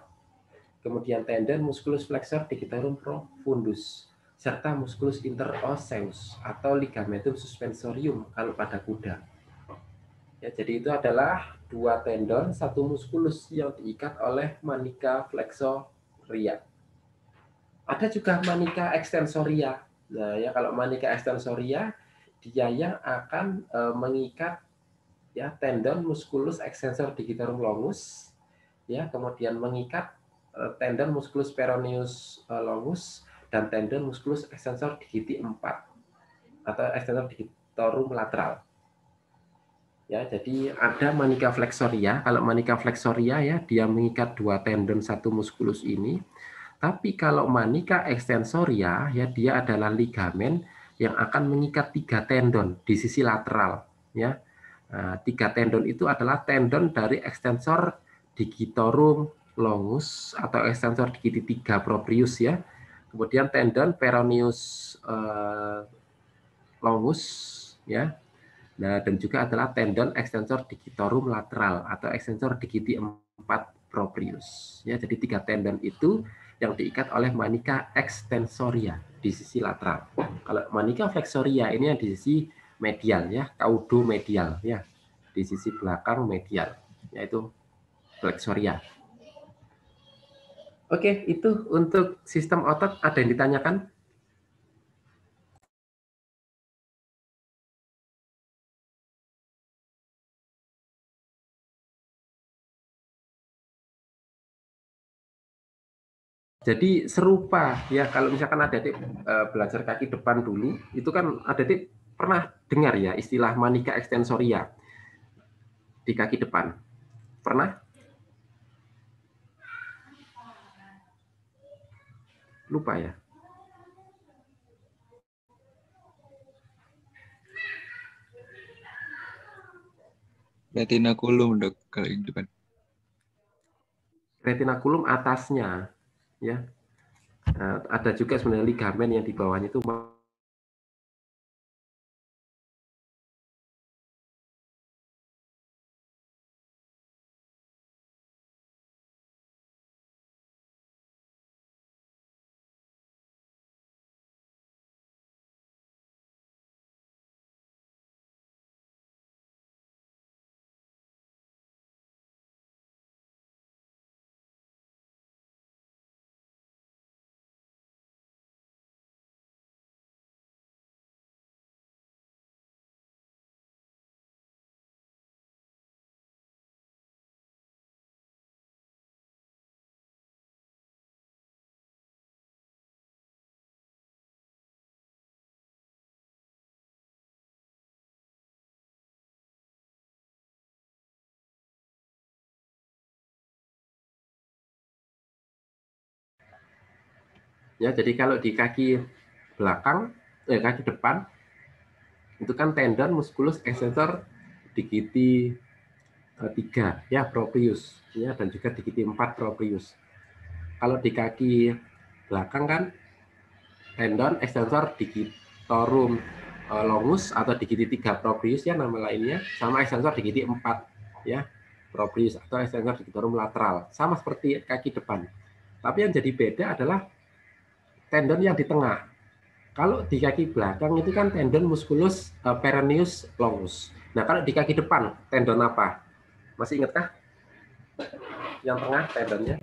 [SPEAKER 1] Kemudian tendon musculus flexor digitorum profundus, serta musculus interosseus atau ligamentum suspensorium kalau pada kuda. Ya, jadi itu adalah dua tendon, satu musculus yang diikat oleh manica flexoria. Ada juga manica extensoria. Nah, ya, kalau manica extensoria dia yang akan mengikat, ya, tendon musculus extensor digitorum longus, ya, kemudian mengikat tendon musculus peroneus longus dan tendon musculus extensor digiti 4 atau extensor digitorum lateral. Ya, jadi ada manica flexoria. Kalau manica flexoria, ya, dia mengikat dua tendon satu musculus ini. Tapi kalau manica extensoria, ya, dia adalah ligamen yang akan mengikat tiga tendon di sisi lateral, ya. Nah, tiga tendon itu adalah tendon dari extensor digitorum longus atau extensor digiti 3 proprius, ya. Kemudian tendon peroneus longus, ya. Nah, dan juga adalah tendon extensor digitorum lateral atau extensor digiti 4 proprius. Ya, jadi tiga tendon itu yang diikat oleh manica extensoria di sisi lateral. Kalau manica flexoria ini yang di sisi medial, ya, caudomedial, ya, di sisi belakang medial, yaitu flexoria. Oke, itu untuk sistem otot. Ada yang ditanyakan? Jadi serupa, ya, kalau misalkan adik-adik belajar kaki depan dulu, itu kan adik-adik pernah dengar, ya, istilah manica extensoria di kaki depan. Pernah? Lupa, ya.
[SPEAKER 2] Retinaculum, Dok, kalau yang depan.
[SPEAKER 1] Retinaculum atasnya, ya. Ada juga sebenarnya ligamen yang di bawahnya itu. Ya, jadi kalau di kaki belakang, kaki depan, itu kan tendon musculus extensor digiti 3, ya, proprius, ya, dan juga digiti 4 proprius. Kalau di kaki belakang kan tendon extensor digitorum longus atau digiti 3 proprius, ya, nama lainnya, sama extensor digiti 4, ya, proprius atau extensor digitorum lateral, sama seperti kaki depan. Tapi yang jadi beda adalah tendon yang di tengah. Kalau di kaki belakang itu kan tendon musculus peroneus longus. Nah, kalau di kaki depan tendon apa? Masih ingatkah? Yang tengah tendonnya?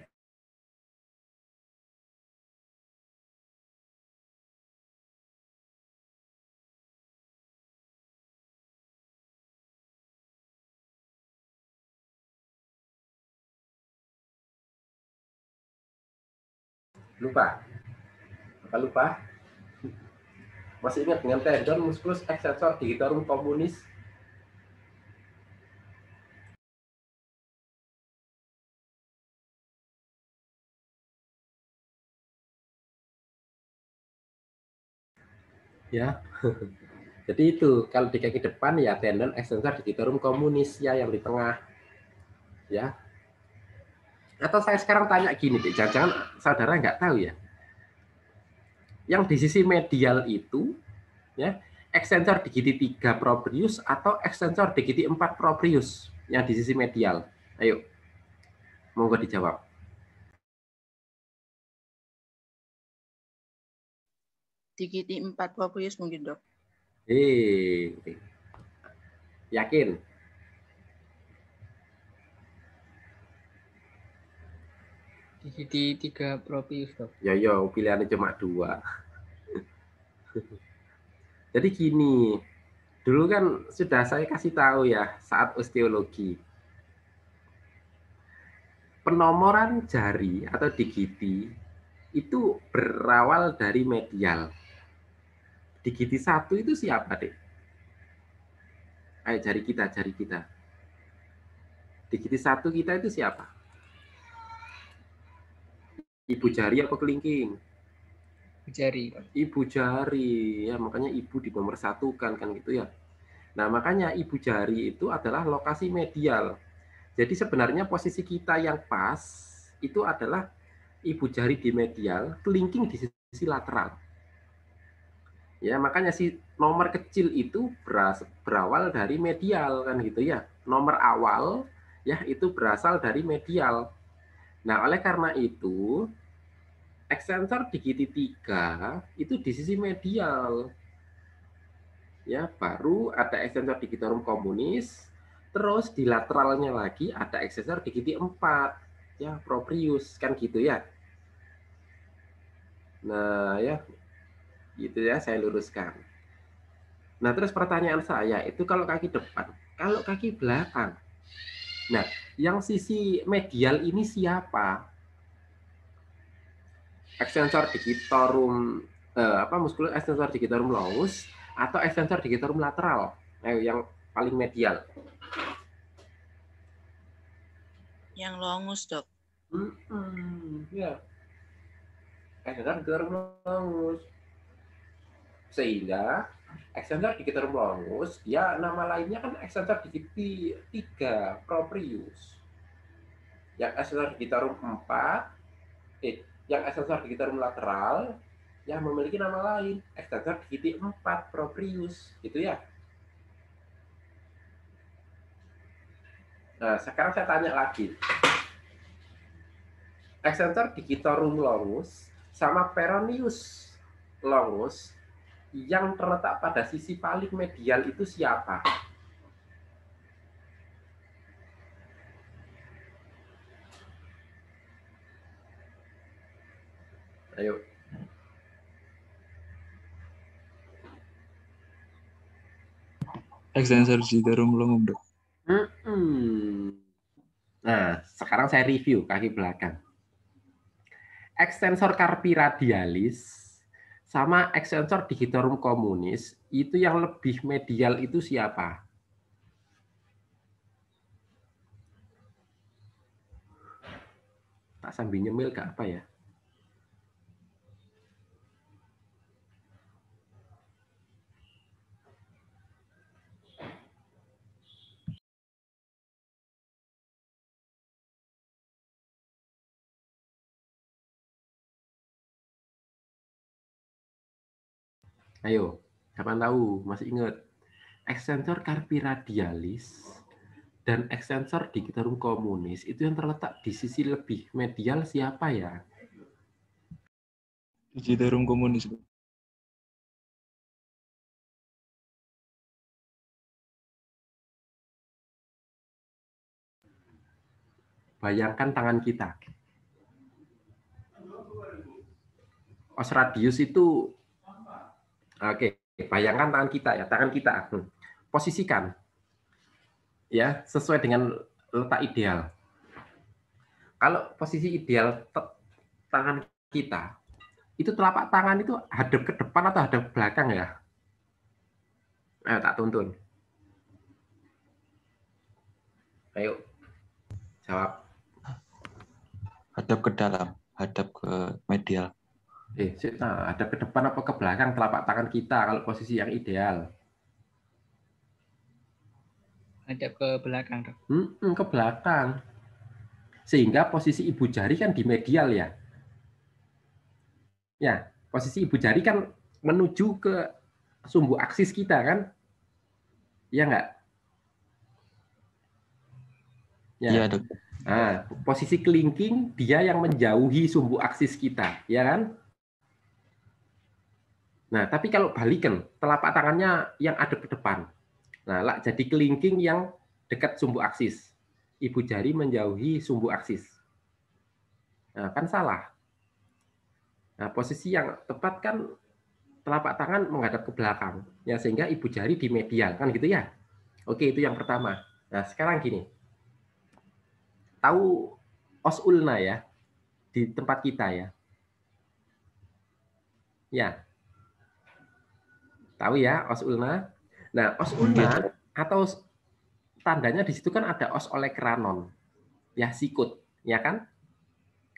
[SPEAKER 1] Lupa? Apa lupa? Masih ingat dengan tendon, musculus extensor digitorum communis? Ya. Jadi itu kalau di kaki depan ya tendon extensor digitorum communis ya yang di tengah. Ya. Atau saya sekarang tanya gini deh, jangan-jangan saudara nggak tahu ya. Yang di sisi medial itu ya extensor digiti 3 proprius atau extensor digiti 4 proprius yang di sisi medial. Ayo. Monggo dijawab.
[SPEAKER 3] Digiti 4 proprius mungkin, Dok.
[SPEAKER 1] Yakin?
[SPEAKER 4] Digiti 3 proprius, Dok.
[SPEAKER 1] Yo, pilihannya cuma 2. Jadi gini, dulu kan sudah saya kasih tahu ya saat osteologi. Penomoran jari atau digiti itu berawal dari medial. Digiti 1 itu siapa, Dek? Ayo jari kita. Digiti 1 kita itu siapa? Ibu jari apa kelingking?
[SPEAKER 4] Jari.
[SPEAKER 1] Ibu jari, ya makanya ibu dinomorsatukan kan gitu ya. Nah makanya ibu jari itu adalah lokasi medial. Jadi sebenarnya posisi kita yang pas itu adalah ibu jari di medial, kelingking di sisi lateral. Ya makanya si nomor kecil itu berawal dari medial kan gitu ya. Nomor awal ya itu berasal dari medial. Nah oleh karena itu extensor digiti 3 itu di sisi medial. Ya, baru ada extensor digitorum communis, terus di lateralnya lagi ada extensor digiti 4, ya, proprius, kan gitu ya. Nah, ya, gitu ya, saya luruskan. Nah, terus pertanyaan saya, itu kalau kaki depan, kalau kaki belakang. Nah, yang sisi medial ini siapa? Extensor digitorum musculus extensor digitorum longus atau extensor digitorum lateral? Yang paling medial.
[SPEAKER 3] Yang longus, Dok.
[SPEAKER 1] Ya. Extensor digitorum longus. Sehingga extensor digitorum longus, dia nama lainnya kan extensor digiti 3 proprius. Yang extensor digitorum 4, yang extensor digitorum lateral, yang memiliki nama lain, extensor digiti 4 proprius, gitu ya. Nah, sekarang saya tanya lagi. Extensor digitorum longus sama peroneus longus yang terletak pada sisi paling medial itu siapa? Ayo.
[SPEAKER 2] Extensor digitorum longum, Dok.
[SPEAKER 1] Nah, sekarang saya review kaki belakang. Extensor carpi radialis sama extensor digitorum communis itu yang lebih medial itu siapa? Tak sambil nyemil gak apa ya? Ayo, siapa tahu masih ingat? Extensor carpi radialis dan extensor digitorum communis itu yang terletak di sisi lebih medial siapa ya?
[SPEAKER 2] Digitorum communis, Dok.
[SPEAKER 1] Bayangkan tangan kita. Os radius itu, oke, bayangkan tangan kita ya, tangan kita. Posisikan, ya, sesuai dengan letak ideal. Kalau posisi ideal tangan kita, itu telapak tangan itu hadap ke depan atau hadap ke belakang ya? Ayo tak tuntun. Ayo jawab.
[SPEAKER 2] Hadap ke dalam, hadap ke medial.
[SPEAKER 1] Hadap ke depan apa ke belakang telapak tangan kita kalau posisi yang ideal?
[SPEAKER 4] Hadap ke belakang, Dok.
[SPEAKER 1] Ke belakang. Sehingga posisi ibu jari kan di medial ya. Ya, posisi ibu jari kan menuju ke sumbu aksis kita kan? Iya nggak? Ya.
[SPEAKER 2] Iya, Dok.
[SPEAKER 1] Nah, posisi kelingking dia yang menjauhi sumbu aksis kita, ya kan? Nah, tapi kalau balikan, telapak tangannya yang ada ke depan. Nah, jadi kelingking yang dekat sumbu aksis. Ibu jari menjauhi sumbu aksis. Nah, kan salah. Nah, posisi yang tepat kan telapak tangan menghadap ke belakang, ya sehingga ibu jari di medial, kan gitu ya? Oke, itu yang pertama. Nah, sekarang gini. Tahu os ulna ya di tempat kita ya? Ya. Tahu ya os ulna? Nah, os ulna atau tandanya di situ kan ada os olekranon. Ya, sikut, ya kan?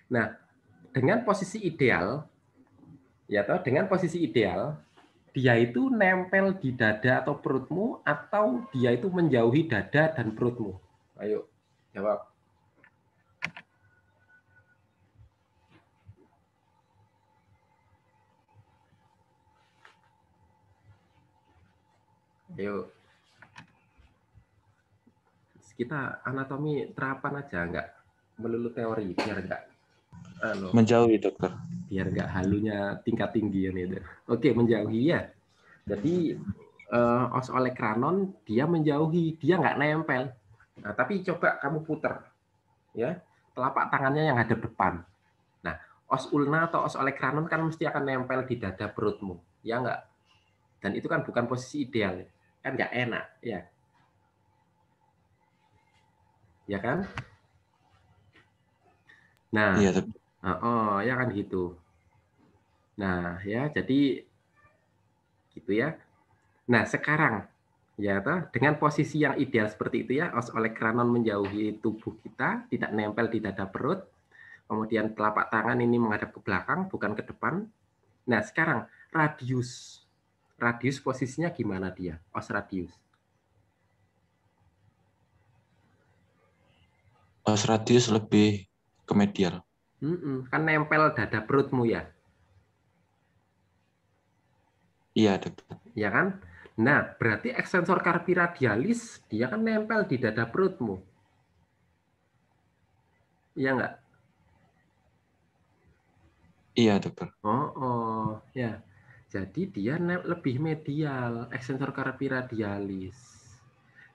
[SPEAKER 1] Nah, dengan posisi ideal ya toh, dengan posisi ideal dia itu nempel di dada atau perutmu atau dia itu menjauhi dada dan perutmu. Ayo, jawab. Ayo. Kita anatomi terapan aja, nggak melulu teori, biar nggak
[SPEAKER 2] menjauhi, Dokter.
[SPEAKER 1] Biar nggak halunya tingkat tinggi itu. Oke, menjauhi ya. Jadi os olekranon dia menjauhi, dia nggak nempel. Nah, tapi coba kamu puter, ya telapak tangannya yang hadap depan. Nah, os ulna atau os olekranon kan mesti akan nempel di dada perutmu, ya nggak? Dan itu kan bukan posisi ideal, kan nggak enak, ya. Ya kan? Nah,
[SPEAKER 2] iya,
[SPEAKER 1] ya kan gitu. Nah, ya jadi gitu ya. Nah, sekarang ya toh, dengan posisi yang ideal seperti itu ya, os olekranon menjauhi tubuh kita, tidak nempel di dada perut. Kemudian telapak tangan ini menghadap ke belakang, bukan ke depan. Nah, sekarang radius. Radius posisinya gimana dia? Os radius.
[SPEAKER 2] Os radius lebih ke medial.
[SPEAKER 1] Kan nempel dada perutmu ya.
[SPEAKER 2] Iya, Dokter.
[SPEAKER 1] Ya kan? Nah, berarti extensor carpi radialis dia kan nempel di dada perutmu. Iya nggak?
[SPEAKER 2] Iya, Dokter.
[SPEAKER 1] Ya. Jadi dia lebih medial, extensor carpi radialis.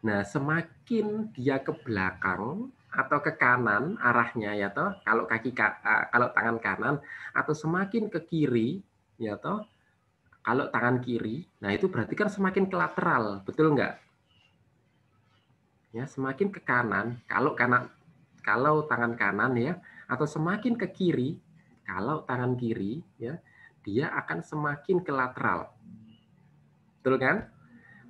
[SPEAKER 1] Nah, semakin dia ke belakang atau ke kanan arahnya ya toh, kalau tangan kanan atau semakin ke kiri ya toh, kalau tangan kiri, nah itu berarti kan semakin ke lateral, betul nggak? Ya, semakin ke kanan, kalau tangan kanan ya, atau semakin ke kiri, kalau tangan kiri ya, dia akan semakin ke lateral. Betul kan?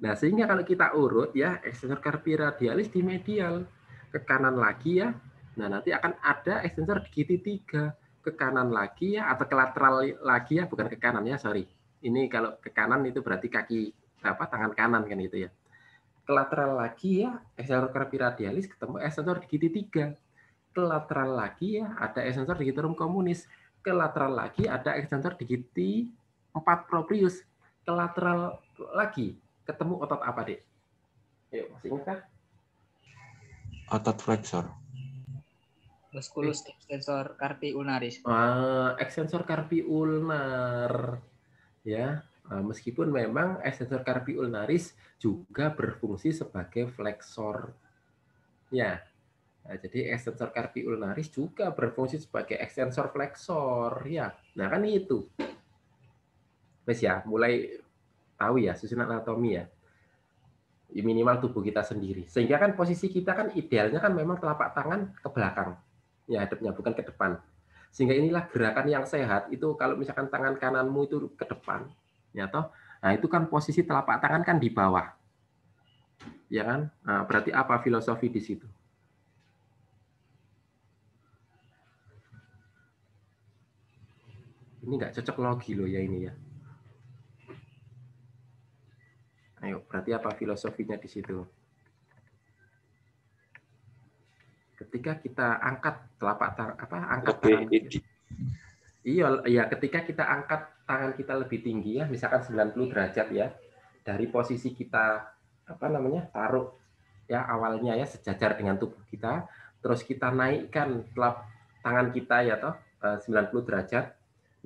[SPEAKER 1] Nah, sehingga kalau kita urut ya, extensor carpi radialis di medial, ke kanan lagi ya. Nah, nanti akan ada extensor digiti 3, ke kanan lagi ya, atau ke lateral lagi ya, bukan ke kanan ya, sorry. Ini kalau ke kanan itu berarti tangan kanan kan itu ya. Ke lateral lagi ya, extensor carpi radialis ketemu extensor digiti 3. Ke lateral lagi ya, ada extensor digitorum communis. Ke lateral lagi ada extensor digiti 4 proprius. Ke lateral lagi ketemu otot apa, Dek? Ayo, masih ingat kan?
[SPEAKER 2] Otot flexor.
[SPEAKER 4] Musculus extensor carpi ulnaris.
[SPEAKER 1] Extensor carpi ulnar. Ya, meskipun memang extensor carpi ulnaris juga berfungsi sebagai flexor. Ya. Nah, jadi extensor carpi ulnaris juga berfungsi sebagai extensor flexor. Ya. Nah, kan itu. Wes ya, mulai tahu ya susunan anatomi ya. Minimal tubuh kita sendiri. Sehingga kan posisi kita kan idealnya kan memang telapak tangan ke belakang. Ya, hadapnya bukan ke depan. Sehingga inilah gerakan yang sehat itu kalau misalkan tangan kananmu itu ke depan, ya toh. Nah, itu kan posisi telapak tangan kan di bawah. Ya kan? Nah, berarti apa filosofi di situ? Ini nggak cocok logi loh ya ini ya. Ayo, berarti apa filosofinya di situ? Ketika kita angkat telapak tangan angkat tangan. Iya, ketika kita angkat tangan kita lebih tinggi ya, misalkan 90 derajat ya. Dari posisi kita taruh ya awalnya ya sejajar dengan tubuh kita, terus kita naikkan tangan kita ya toh 90 derajat.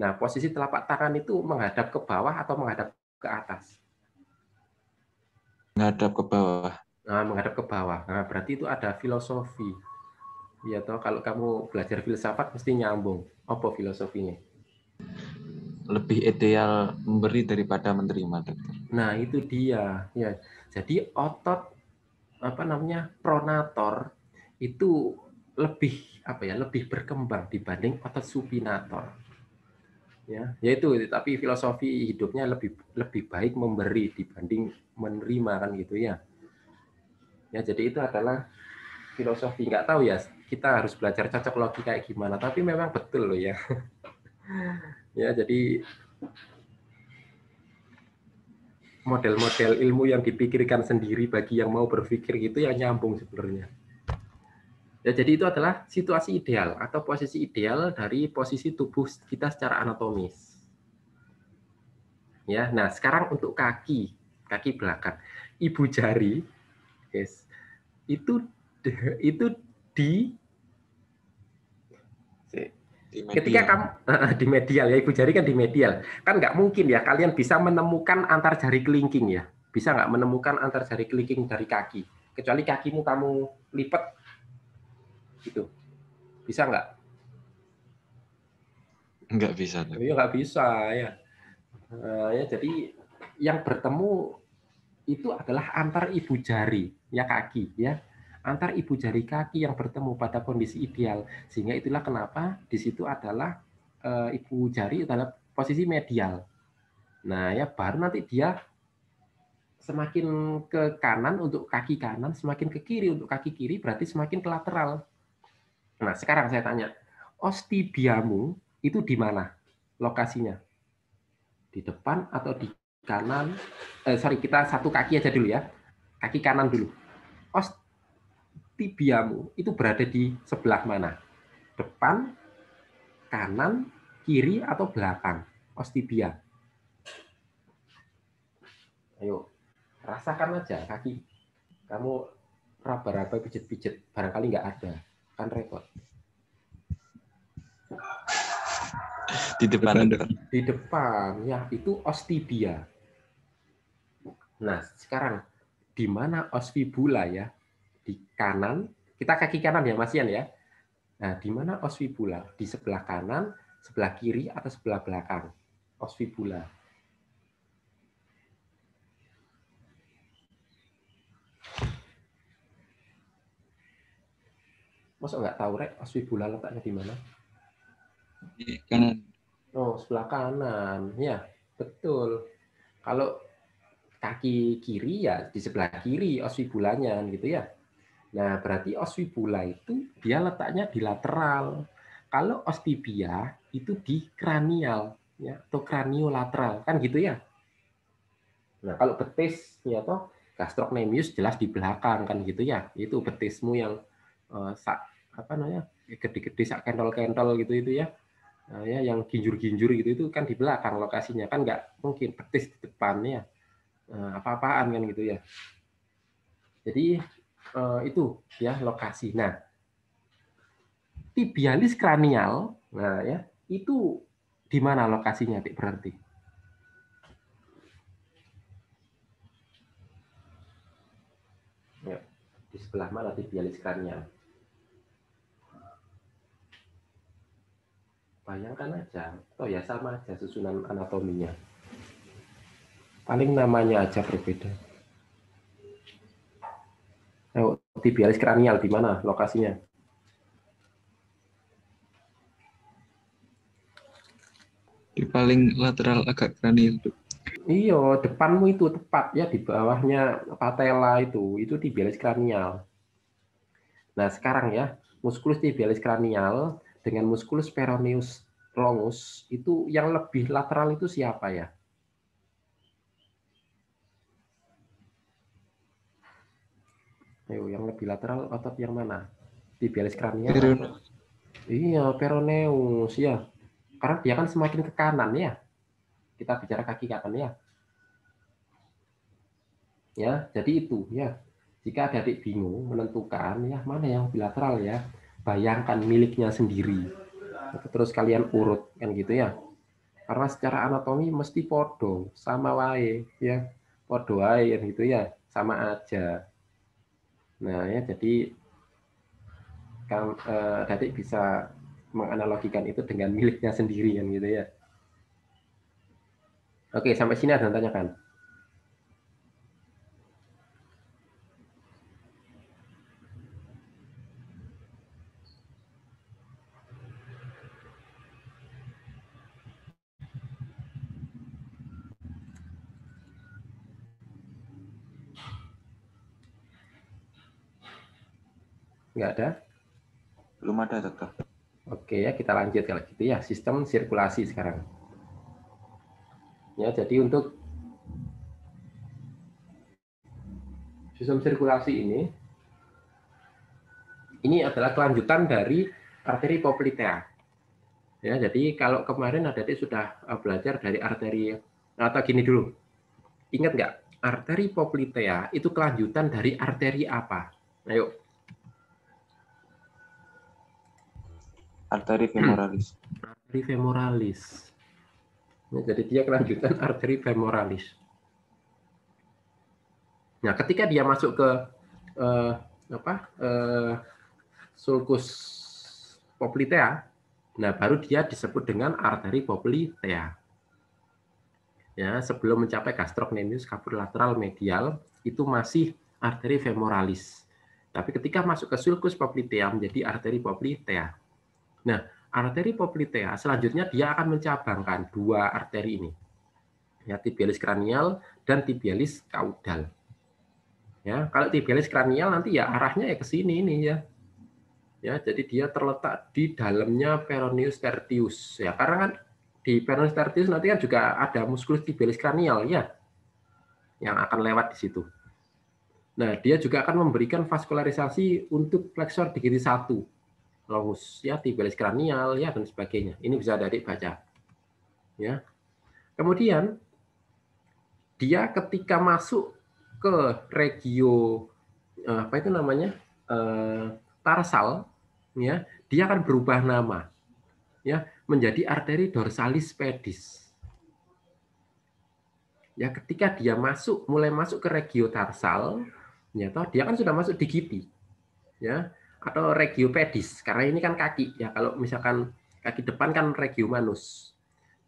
[SPEAKER 1] Nah, posisi telapak tangan itu menghadap ke bawah atau menghadap ke atas?
[SPEAKER 2] Menghadap ke bawah.
[SPEAKER 1] Nah, menghadap ke bawah. Nah, berarti itu ada filosofi. Ya toh, kalau kamu belajar filsafat mesti nyambung. Apa filosofinya?
[SPEAKER 2] Lebih ideal memberi daripada menerima, dokter.
[SPEAKER 1] Nah, itu dia. Ya. Jadi otot pronator itu lebih berkembang dibanding otot supinator. Ya, yaitu tapi filosofi hidupnya lebih baik memberi dibanding menerima kan gitu ya. Ya, jadi itu adalah filosofi. Nggak tahu ya, kita harus belajar cocok logi kayak gimana, tapi memang betul loh ya. Ya, jadi model-model ilmu yang dipikirkan sendiri bagi yang mau berpikir gitu ya nyambung sebenarnya. Ya, jadi itu adalah situasi ideal atau posisi ideal dari posisi tubuh kita secara anatomis. Ya, nah sekarang untuk kaki belakang, ibu jari, yes, itu di ketika kamu di medial ya, ibu jari kan di medial, kan nggak mungkin ya kalian bisa menemukan antar jari kelingking ya, bisa nggak menemukan antar jari kelingking dari kaki, kecuali kakimu kamu lipat gitu, bisa nggak?
[SPEAKER 2] Nggak bisa.
[SPEAKER 1] Ya nggak bisa ya. Ya, jadi yang bertemu itu adalah antar ibu jari ya kaki ya, antar ibu jari kaki yang bertemu pada kondisi ideal, sehingga itulah kenapa di situ adalah ibu jari adalah posisi medial. Nah ya baru nanti dia semakin ke kanan untuk kaki kanan, semakin ke kiri untuk kaki kiri, berarti semakin ke lateral. Nah sekarang saya tanya, ostibiamu itu di mana lokasinya? Di depan atau di kanan? Kita satu kaki aja dulu ya. Kaki kanan dulu. Ostibiamu itu berada di sebelah mana? Depan, kanan, kiri, atau belakang? Ostibia. Ayo, rasakan aja kaki. Kamu raba-raba, pijet-pijet. Barangkali nggak ada. Kan repot.
[SPEAKER 2] Di depan.
[SPEAKER 1] Di depan, ya itu ostibia. Nah, sekarang di mana osfibula ya? Di kanan, kita kaki kanan ya Mas Ian ya. Nah, di mana osfibula? Di sebelah kanan, sebelah kiri, atau sebelah belakang? Osfibula. Masa nggak tahu, Rek, osfibula letaknya di mana?
[SPEAKER 2] Di kanan.
[SPEAKER 1] Oh, sebelah kanan. Ya, betul. Kalau kaki kiri ya di sebelah kiri osfibulanya gitu ya. Nah, berarti osfibula itu dia letaknya di lateral. Kalau ostibia itu di kranial ya atau kraniolateral kan gitu ya. Nah, kalau betis ya toh gastrocnemius jelas di belakang kan gitu ya. Itu betismu yang gede-gede sak kentol-kentol gitu itu ya. Nah, ya yang ginjur-ginjur gitu itu kan di belakang lokasinya, kan nggak mungkin betis di depannya. Apa-apaan kan gitu ya. Jadi itu ya lokasi. Nah, tibialis kranial, nah ya itu di mana lokasinya, Dik, berarti? Ya, di sebelah mana tibialis kranial? Bayangkan aja, oh ya sama aja susunan anatominya. Paling namanya aja berbeda. Nah, tibialis kranial di mana lokasinya?
[SPEAKER 2] Di paling lateral agak kranial, Dok.
[SPEAKER 1] Iya, depanmu itu tepat ya di bawahnya patella itu tibialis kranial. Nah, sekarang ya, musculus tibialis kranial dengan musculus peroneus longus itu yang lebih lateral itu siapa ya? Ayo, yang lebih lateral otot yang mana? Tibialis kranial.
[SPEAKER 2] Peroneus.
[SPEAKER 1] Iya, peroneus ya. Karena dia kan semakin ke kanan ya. Kita bicara kaki kanan ya. Ya, jadi itu ya. Jika adik bingung menentukan ya mana yang bilateral ya, bayangkan miliknya sendiri. Terus kalian urut kan gitu ya. Karena secara anatomi mesti podo, sama wae ya. Podo wae kan gitu ya, sama aja. Nah, ya jadi kan adik bisa menganalogikan itu dengan miliknya sendiri kan gitu ya. Oke, sampai sini ada yang tanyakan? Nggak ada?
[SPEAKER 2] Belum ada, Dokter.
[SPEAKER 1] Oke ya, kita lanjut kalau gitu ya. Sistem sirkulasi sekarang. Ya, jadi untuk sistem sirkulasi ini adalah kelanjutan dari arteri poplitea. Ya, jadi kalau kemarin adik sudah belajar dari arteri, atau gini dulu, ingat nggak? Arteri poplitea itu kelanjutan dari arteri apa? Ayo.
[SPEAKER 2] Arteri femoralis.
[SPEAKER 1] Arteri femoralis. Ya, jadi dia kelanjutan arteri femoralis. Nah, ketika dia masuk ke sulcus poplitea, nah baru dia disebut dengan arteri poplitea. Ya, sebelum mencapai gastrocnemius capitolateral medial itu masih arteri femoralis. Tapi ketika masuk ke sulcus poplitea menjadi arteri poplitea. Nah, arteri poplitea selanjutnya dia akan mencabangkan dua arteri ini. Ya, tibialis kranial dan tibialis caudal. Ya, kalau tibialis kranial nanti ya arahnya ya ke sini ini ya. Ya, jadi dia terletak di dalamnya peroneus tertius. Ya, karena kan di peroneus tertius nanti kan juga ada musculus tibialis kranial ya, yang akan lewat di situ. Nah, dia juga akan memberikan vaskularisasi untuk flexor digiti 1, longus ya, tibialis kranial ya dan sebagainya. Ini bisa adik baca. Ya. Kemudian dia ketika masuk ke regio apa itu namanya? Tarsal ya, dia akan berubah nama ya menjadi arteri dorsalis pedis. Ya, ketika dia mulai masuk ke regio tarsal, ya toh dia kan sudah masuk di giti. Ya, atau regio pedis karena ini kan kaki ya. Kalau misalkan kaki depan kan regio manus.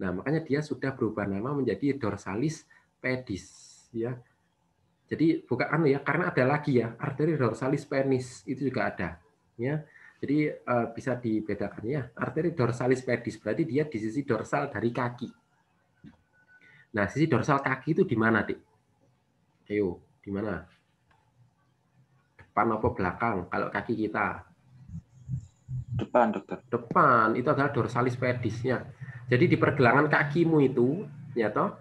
[SPEAKER 1] Nah, makanya dia sudah berubah nama menjadi dorsalis pedis ya. Jadi bukan ya, karena ada lagi ya, arteri dorsalis penis itu juga ada ya. Jadi bisa dibedakan ya. Arteri dorsalis pedis berarti dia di sisi dorsal dari kaki. Nah, sisi dorsal kaki itu di mana, Dik? Ayo, di mana? Depan apa belakang kalau kaki kita?
[SPEAKER 2] Depan, Dokter.
[SPEAKER 1] Depan, itu adalah dorsalis pedisnya. Jadi di pergelangan kakimu itu, ya toh,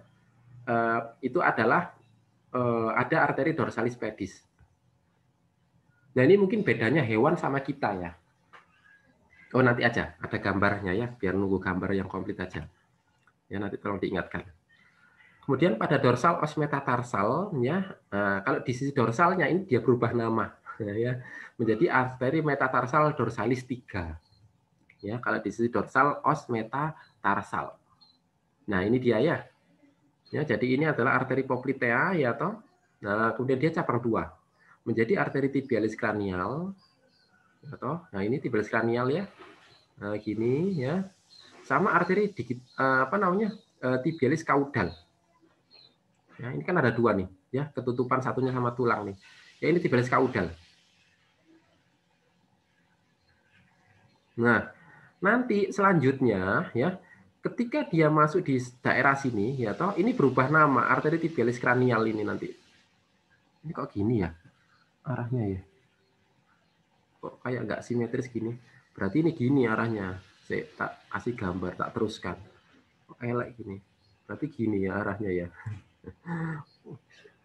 [SPEAKER 1] itu adalah ada arteri dorsalis pedis. Nah, ini mungkin bedanya hewan sama kita ya. Oh, nanti aja ada gambarnya ya, biar nunggu gambar yang komplit aja. Ya, nanti tolong diingatkan. Kemudian pada dorsal os metatarsal ya, kalau di sisi dorsalnya ini dia berubah nama ya menjadi arteri metatarsal dorsalis 3. Ya, kalau di sisi dorsal os metatarsal. Nah, ini dia ya. Ya, jadi ini adalah arteri poplitea ya toh. Nah, kemudian dia cabang 2 menjadi arteri tibialis kranial. Ya toh. Nah, ini tibialis kranial ya. Nah, gini ya. Sama arteri tibialis caudal. Ya, ini kan ada 2 nih, ya, ketutupan satunya sama tulang nih. Ya, ini tibialis caudal. Nah, nanti selanjutnya ya, ketika dia masuk di daerah sini, ya toh, ini berubah nama arteri tibialis kranial ini nanti. Ini kok gini ya arahnya ya? Kok kayak nggak simetris gini? Berarti ini gini arahnya. Saya tak kasih gambar, tak teruskan. Kok elek gini? Berarti gini ya arahnya ya.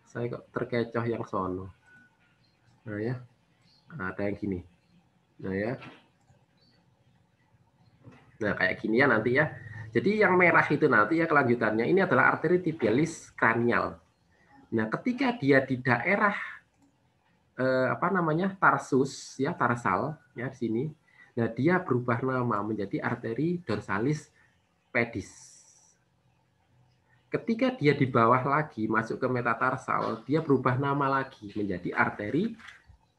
[SPEAKER 1] Saya kok terkecoh yang sono. Nah ya, nah, ada yang gini. Nah ya. Nah kayak gini ya nanti ya. Jadi yang merah itu nanti ya kelanjutannya ini adalah arteri tibialis kranial. Nah ketika dia di daerah apa namanya tarsus ya tarsal ya di sini, nah dia berubah nama menjadi arteri dorsalis pedis. Ketika dia di bawah lagi masuk ke metatarsal, dia berubah nama lagi menjadi arteri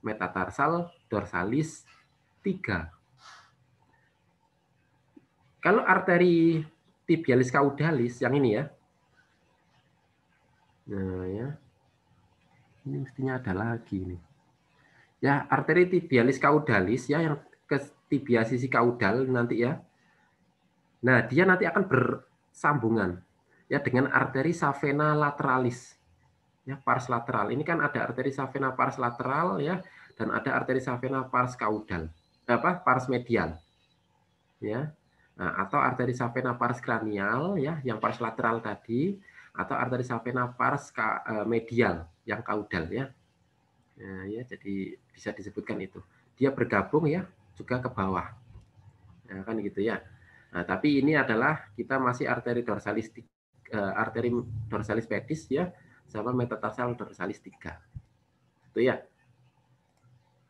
[SPEAKER 1] metatarsal dorsalis 3. Kalau arteri tibialis caudalis yang ini ya. Nah ya. Ini mestinya ada lagi nih. Ya, arteri tibialis caudalis ya yang ke tibia sisi caudal nanti ya. Nah, dia nanti akan bersambungan ya dengan arteri savena lateralis. Ya, pars lateral. Ini kan ada arteri savena pars lateral ya dan ada arteri savena pars caudal. Apa? Pars medial. Ya. Nah, atau arteri savena pars kranial ya yang pars lateral tadi atau arteri savena pars medial yang caudal ya. Nah, ya jadi bisa disebutkan itu. Dia bergabung ya juga ke bawah. Nah, kan gitu ya. Nah, tapi ini adalah kita masih arteri dorsalis pedis ya sama metatarsal dorsalis 3. Itu ya.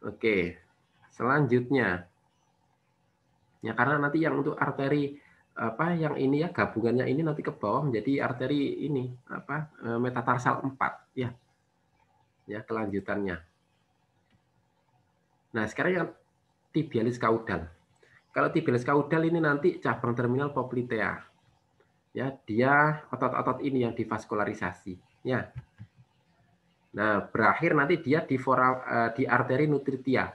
[SPEAKER 1] Oke. Selanjutnya ya karena nanti yang untuk arteri apa yang ini ya gabungannya ini nanti ke bawah menjadi arteri ini apa metatarsal 4 ya. Ya kelanjutannya. Nah, sekarang yang tibialis caudal. Kalau tibialis caudal ini nanti cabang terminal poplitea. Ya, dia otot-otot ini yang divaskularisasi, ya. Nah, berakhir nanti dia di arteri nutritia.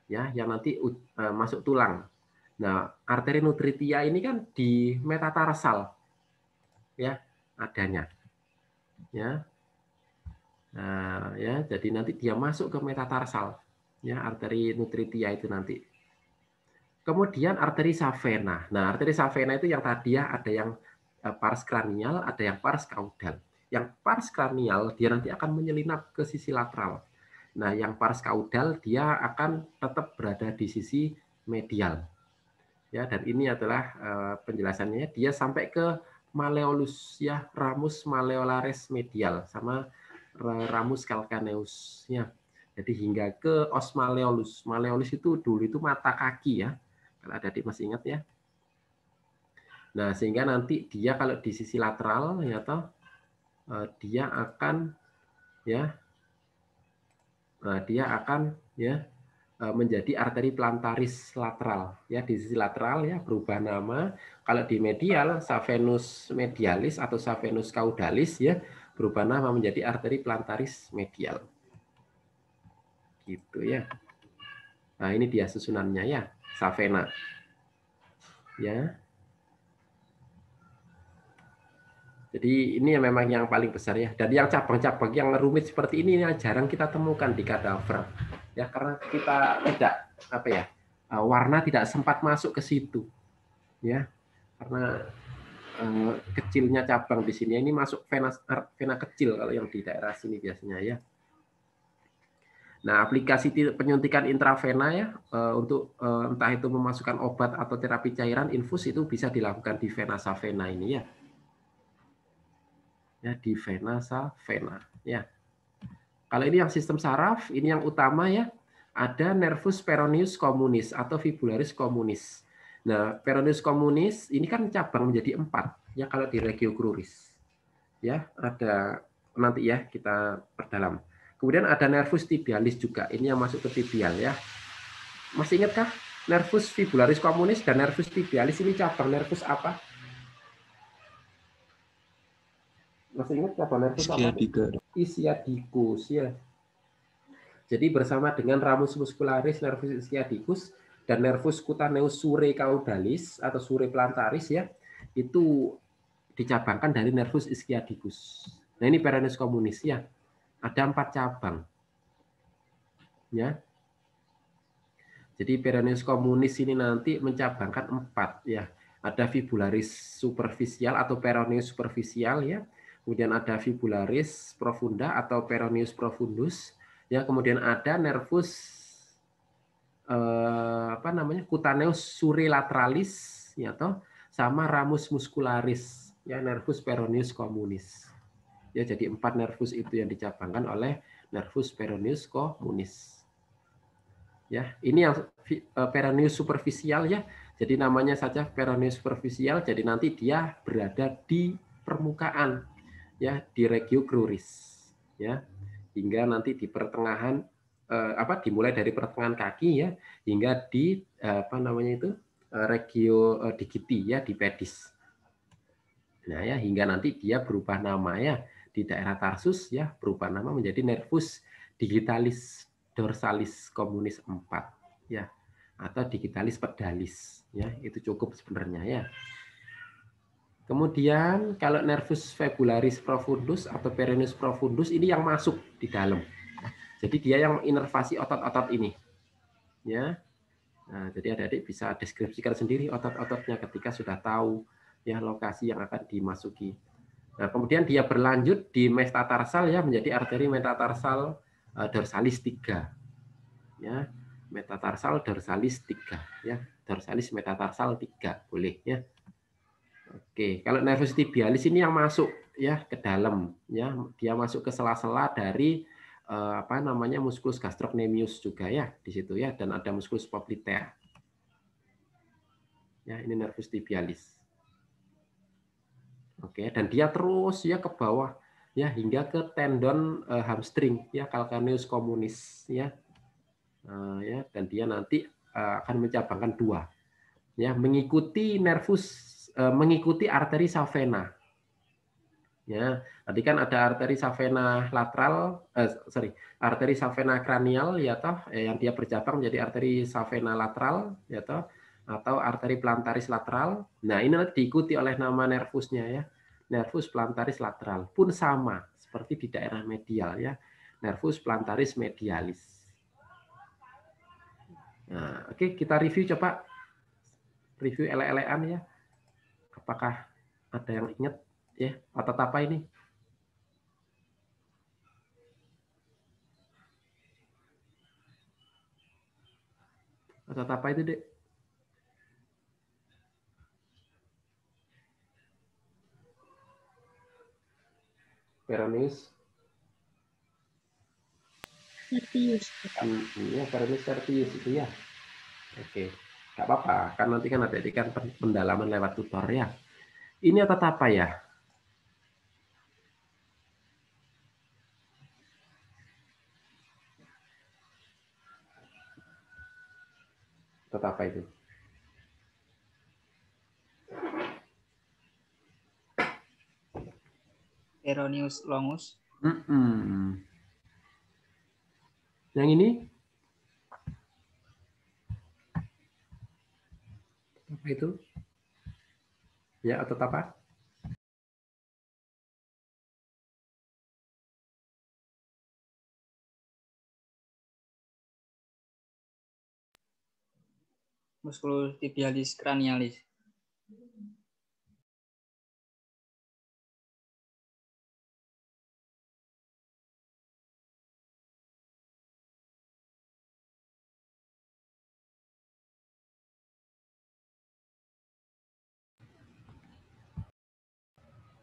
[SPEAKER 1] Ya, yang nanti masuk tulang. Nah, arteri nutritia ini kan di metatarsal. Ya, adanya. Ya. Nah, ya, jadi nanti dia masuk ke metatarsal. Ya, arteri nutritia itu nanti. Kemudian arteri savena. Nah, arteri savena itu yang tadi ya ada yang pars kranial, ada yang pars caudal. Yang pars kranial dia nanti akan menyelinap ke sisi lateral. Nah, yang pars caudal dia akan tetap berada di sisi medial. Ya, dan ini adalah penjelasannya dia sampai ke malleolus ya, ramus malleolaris medial sama ramus calcaneus ya. Jadi hingga ke os malleolus. Malleolus itu dulu itu mata kaki ya. Kalau ada adik masih ingat ya. Nah, sehingga nanti dia kalau di sisi lateral ya toh dia akan ya menjadi arteri plantaris lateral ya di sisi lateral ya berubah nama. Kalau di medial savenus medialis atau savenus caudalis ya berubah nama menjadi arteri plantaris medial. Gitu ya. Nah, ini dia susunannya ya, savena. Ya. Jadi ini memang yang paling besar ya. Dan yang cabang-cabang yang rumit seperti ini yang jarang kita temukan di kadaver. Ya karena kita tidak apa ya, warna tidak sempat masuk ke situ. Ya. Karena kecilnya cabang di sini ini masuk vena kecil kalau yang di daerah sini biasanya ya. Nah, aplikasi penyuntikan intravena ya untuk entah itu memasukkan obat atau terapi cairan infus itu bisa dilakukan di vena savena ini ya. Ya, di vena savena ya. Kalau ini yang sistem saraf, ini yang utama ya. Ada nervus peroneus communis atau fibularis communis. Nah, peroneus communis ini kan cabang menjadi 4 ya kalau di regio cruris. Ya, ada nanti ya kita perdalam. Kemudian ada nervus tibialis juga. Ini yang masuk ke tibial ya. Masih ingatkah? Nervus fibularis communis dan nervus tibialis ini cabang nervus apa? Masih ingat cabang nervus apa? Ischiadicus ya. Jadi bersama dengan ramus muscularis nervus ischiadicus dan nervus cutaneus surae caudalis atau surae plantaris ya. itu dicabangkan dari nervus ischiadicus. Nah, ini peroneus communis ya. Ada 4 cabang. Ya. Jadi peroneus communis ini nanti mencabangkan 4 ya. Ada fibularis superficial atau peroneus superficial ya. Kemudian ada fibularis profunda atau peroneus profundus. Ya, kemudian ada nervus cutaneus surilateralis ya toh, sama ramus muscularis ya, nervus peroneus communis. Ya, jadi 4 nervus itu yang dicabangkan oleh nervus peroneus communis. Ya, ini yang peroneus superficial ya. Jadi namanya saja peroneus superficial, jadi nanti dia berada di permukaan ya, di regio cruris ya. Hingga nanti di pertengahan dimulai dari pertengahan kaki ya hingga di regio digiti ya, di pedis. Nah ya, hingga nanti dia berubah nama ya, di daerah tarsus ya berubah nama menjadi nervus digitalis dorsalis communis 4 ya, atau digitalis pedalis ya, itu cukup sebenarnya ya. Kemudian kalau nervus fibularis profundus atau peroneus profundus ini yang masuk di dalam. Jadi dia yang inervasi otot-otot ini. Ya. Nah, jadi adik-adik bisa deskripsikan sendiri otot-ototnya ketika sudah tahu ya lokasi yang akan dimasuki. Nah, kemudian dia berlanjut di metatarsal ya, menjadi arteri metatarsal dorsalis 3. Ya. Metatarsal dorsalis 3 ya. Dorsalis metatarsal 3 boleh ya. Oke, kalau nervus tibialis ini yang masuk ya ke dalam ya, dia masuk ke sela-sela dari musculus gastrocnemius juga ya di situ ya, dan ada musculus popliteal. Ya, ini nervus tibialis. Oke, dan dia terus ya ke bawah ya hingga ke tendon hamstring ya, calcaneus communis ya. Ya, dan dia nanti akan mencabangkan 2 ya, mengikuti arteri savena. Ya, tadi kan ada arteri savena lateral, arteri savena kranial ya toh, yang dia bercabang menjadi arteri savena lateral ya toh, atau arteri plantaris lateral. Nah, ini nanti diikuti oleh nama nervusnya ya. Nervus plantaris lateral pun sama seperti di daerah medial ya. Nervus plantaris medialis. Nah, oke, kita review coba. Review ele-elean ya. Apakah ada yang ingat ya, otot apa ini? Otot apa itu, Dek? Peroneus.
[SPEAKER 3] Sertius.
[SPEAKER 1] Iya, peroneus tertius itu ya. Oke, nggak apa-apa. Kan nanti kan ada kan pendalaman lewat tutor ya. Ini otot apa ya? Otot apa itu?
[SPEAKER 4] Peroneus longus.
[SPEAKER 1] Yang ini? Apa itu? Ya, otot apa?
[SPEAKER 4] Musculus tibialis cranialis.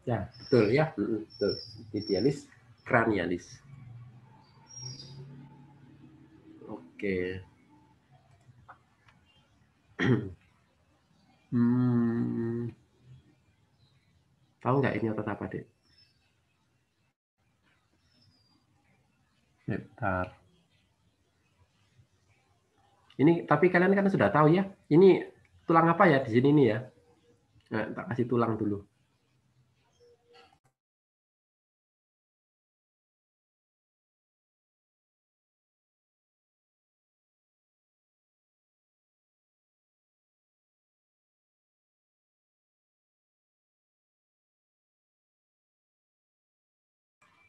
[SPEAKER 1] Ya, betul ya. Betul. Tibialis cranialis. Oke. Tahu nggak ini otot apa, Dek? Bentar. Ini tapi kalian kan sudah tahu ya. Ini tulang apa ya di sini nih ya? Nah, tak kasih tulang dulu.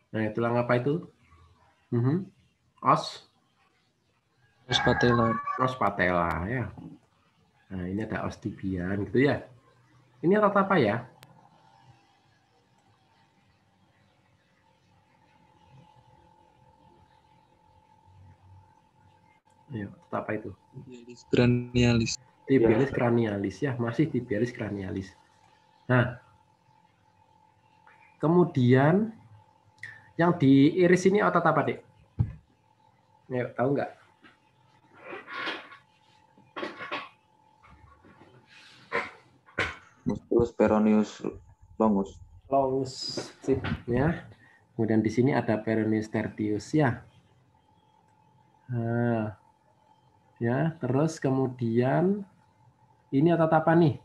[SPEAKER 1] Nah, tulang apa itu? Os
[SPEAKER 2] Patella.
[SPEAKER 1] os patella ya. Nah, ini ada os tibian gitu ya. Ini otot apa ya? Ya, otot apa itu?
[SPEAKER 2] Tibialis cranialis.
[SPEAKER 1] Tibialis cranialis ya, masih tibialis cranialis. Nah, kemudian yang diiris ini otot apa, Dek? Ya, tahu nggak?
[SPEAKER 2] Musculus peroneus longus.
[SPEAKER 1] Longus, sip, ya. Kemudian di sini ada peroneus tertius ya. Nah, ya, terus kemudian ini otot apa nih?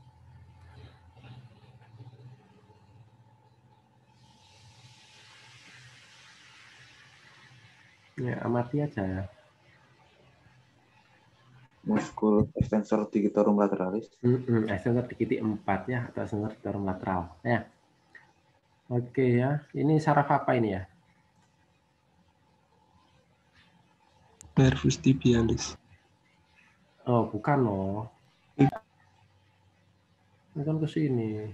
[SPEAKER 1] Ya, amati aja.
[SPEAKER 2] Musculus extensor digitorum lateralis.
[SPEAKER 1] Extensor digiti 4 ya, atau extensor digitorum lateral ya. Oke ya, ini saraf apa ini ya?
[SPEAKER 2] Nervus tibialis.
[SPEAKER 1] Oh, bukan loh. Ini kan ke sini.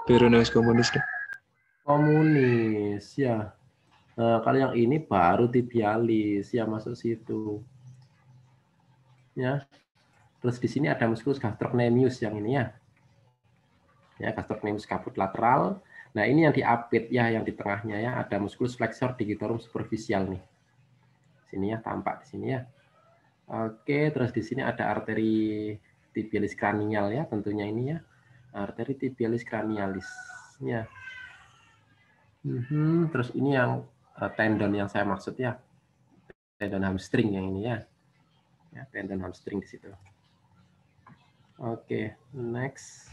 [SPEAKER 2] Peroneus communis.
[SPEAKER 1] Komunis ya. Nah, kalau yang ini baru tibialis ya, masuk situ. Ya. Terus di sini ada musculus gastrocnemius yang ini ya. Ya, gastrocnemius caput lateral. Nah, ini yang diapit ya, yang di tengahnya ya, ada musculus flexor digitorum superficial nih. Sini ya, tampak di sini ya. Oke, terus di sini ada arteri tibialis cranial ya, tentunya ini ya. Arteri tibialis cranialis ya. Terus ini yang tendon yang saya maksud ya. Tendon hamstring yang ini ya. Ya, tendon hamstring di situ. Oke, next.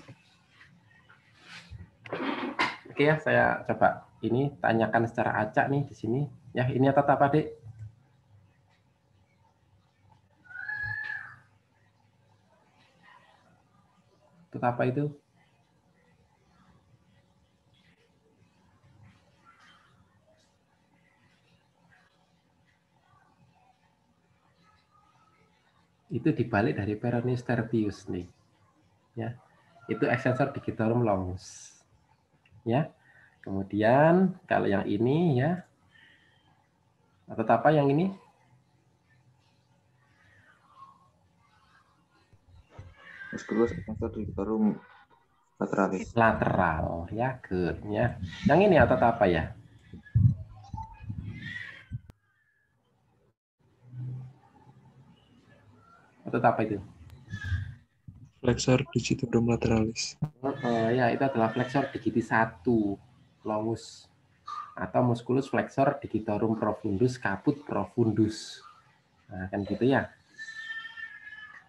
[SPEAKER 1] Oke ya, saya coba ini tanyakan secara acak nih di sini. Ya, ini otot apa, Dek? Otot apa itu? Itu dibalik dari peroneus tertius nih. Ya. Itu extensor digitorum longus. Ya. Kemudian kalau yang ini ya, otot apa yang ini?
[SPEAKER 2] Musculus extensor digitorum lateralis.
[SPEAKER 1] Lateral ya, good ya. Yang ini otot apa ya? Otot apa itu?
[SPEAKER 2] Flexor digitorum lateralis.
[SPEAKER 1] Ya, itu adalah flexor digiti 1 longus atau musculus flexor digitorum profundus caput profundus. Nah, kan gitu ya.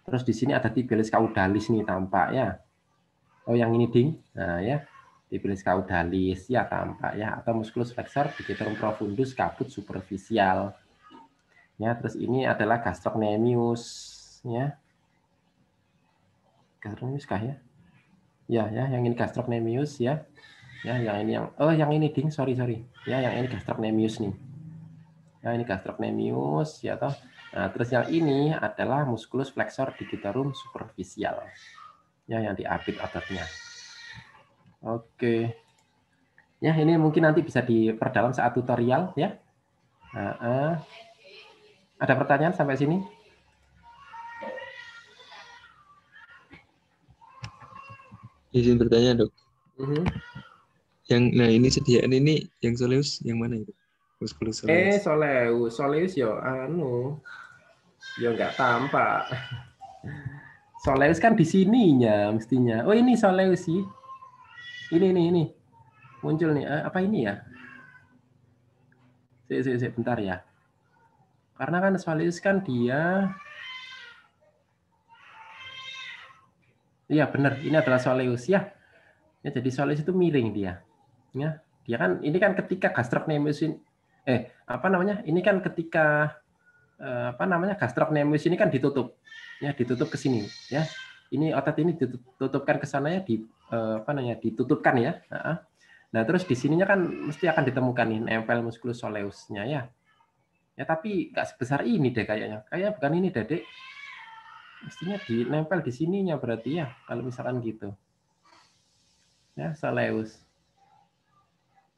[SPEAKER 1] Terus di sini ada tibialis caudalis nih tampak ya. Oh, yang ini ding. Nah, ya. Tibialis caudalis ya tampak ya, atau musculus flexor digitorum profundus caput superficial. Ya, terus ini adalah gastrocnemius ya. Gastrocnemius kah ya? Ya, yang ini gastrocnemius ya. Ya, yang ini ding, sorry. Ya, yang ini gastrocnemius nih. Ya, ini gastrocnemius ya toh. Nah, terus yang ini adalah musculus flexor digitorum superficial. Ya, yang diapit ototnya. Oke. Ya, ini mungkin nanti bisa diperdalam saat tutorial ya. Ada pertanyaan sampai sini?
[SPEAKER 2] Izin bertanya, Dok. Yang nah ini sediaan ini yang soleus yang mana itu? Musculus soleus.
[SPEAKER 1] Soleus yo yo nggak tampak. Soleus kan di sininya mestinya. Oh, ini soleus sih. Ini muncul nih. Apa ini ya? Bentar ya. Karena kan soleus kan dia, iya benar, ini adalah soleus ya. Ya, jadi soleus itu miring dia. Ya, dia kan ini kan ketika gastrocnemius ini ini kan ketika gastrocnemius ini kan ditutup. Ya, ditutup ke sini ya. ini otot ini ditutupkan ke sana ya, ditutupkan ya. Nah, terus di sininya kan mesti akan ditemukan nih nempel musculus soleusnya ya. Ya tapi nggak sebesar ini deh kayaknya. Kayaknya bukan ini deh, Dek. Mestinya dinempel di sininya berarti ya, kalau misalkan gitu. Ya, soleus.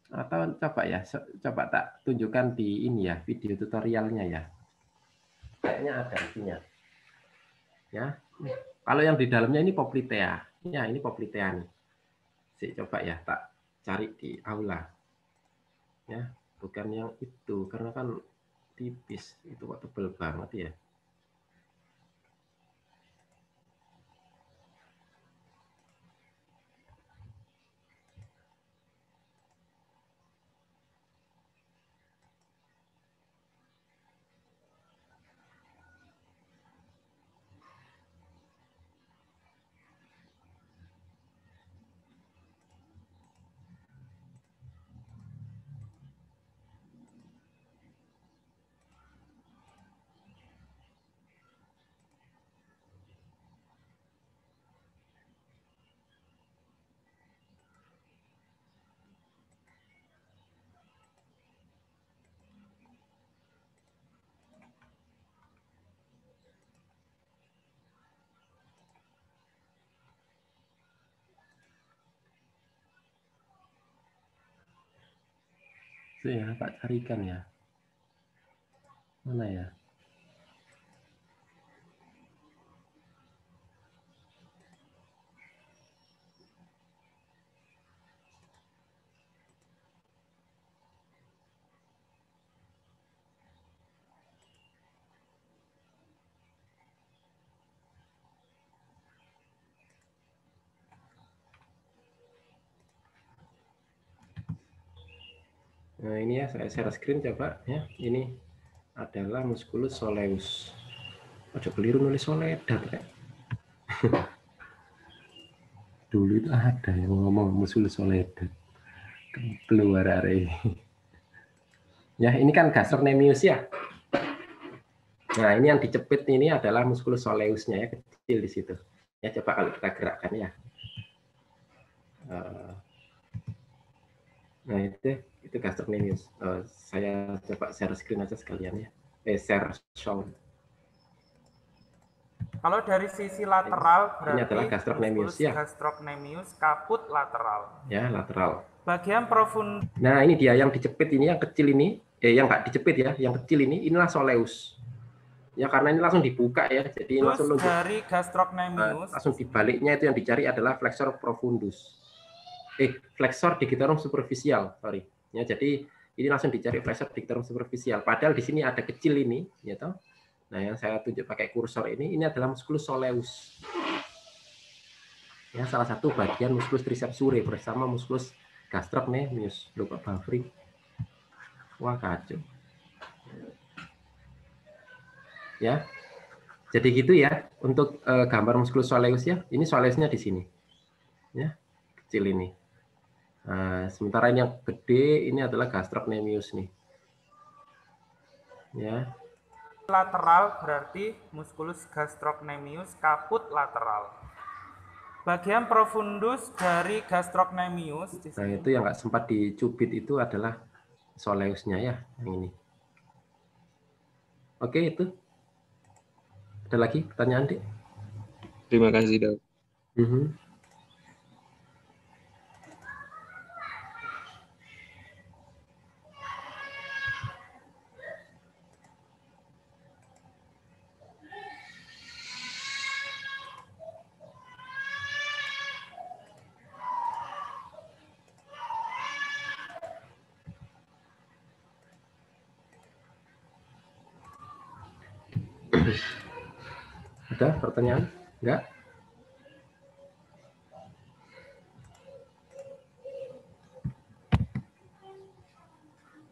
[SPEAKER 1] Atau coba tak tunjukkan di ini ya, video tutorialnya ya. Kayaknya ada isinya. Ya. Kalau yang di dalamnya ini poplitea. Ya, ini poplitea nih. Coba ya, tak cari di aula. Ya, bukan yang itu karena kan tipis, itu kok tebel banget ya. Itu ya, Pak carikan ya. Mana ya? Nah, ini ya saya share screen coba ya. Ini adalah musculus soleus. Aduh, keliru nulis soledat ya. Dulu itu ada yang ngomong musculus soledat. Keluar hari. Ya, ini kan gastrocnemius ya. Nah, ini yang dicepit ini adalah musculus soleusnya ya, kecil di situ. Ya, coba kalau kita gerakkan ya. Nah, itu gastrocnemius. Saya coba share screen aja sekalian ya. Share show.
[SPEAKER 5] Kalau dari sisi lateral berarti
[SPEAKER 1] ini adalah gastrocnemius ya.
[SPEAKER 5] Gastrocnemius kaput lateral.
[SPEAKER 1] Ya, lateral.
[SPEAKER 5] Bagian profund.
[SPEAKER 1] Nah, ini dia yang dicepit ini, yang kecil ini. Yang nggak dicepit ya, yang kecil ini, inilah soleus. Ya, karena ini langsung dibuka ya, jadi
[SPEAKER 5] terus
[SPEAKER 1] langsung
[SPEAKER 5] dari gastrocnemius.
[SPEAKER 1] langsung dibaliknya itu yang dicari adalah flexor profundus. Flexor digitorum superficial, sorry. Ya, jadi ini langsung dicari flexor digitorum superficial. Padahal di sini ada kecil ini, ya toh. Nah, yang saya tunjuk pakai kursor ini adalah musculus soleus. Ya, salah satu bagian musculus tricepsure bersama musculus gastrocnemius. Lupa buffering. Wah, kacau. Ya. Jadi gitu ya untuk gambar musculus soleus ya. Ini soleusnya di sini. Ya, kecil ini. Nah, sementara ini yang gede ini adalah gastrocnemius nih. Ya.
[SPEAKER 5] Lateral berarti musculus gastrocnemius kaput lateral. Bagian profundus dari gastrocnemius.
[SPEAKER 1] Nah, itu yang nggak sempat dicubit itu adalah soleusnya ya, yang ini. Oke, itu. Ada lagi pertanyaan, Dik?
[SPEAKER 2] Terima kasih, Dok.
[SPEAKER 1] Ada pertanyaan? Enggak?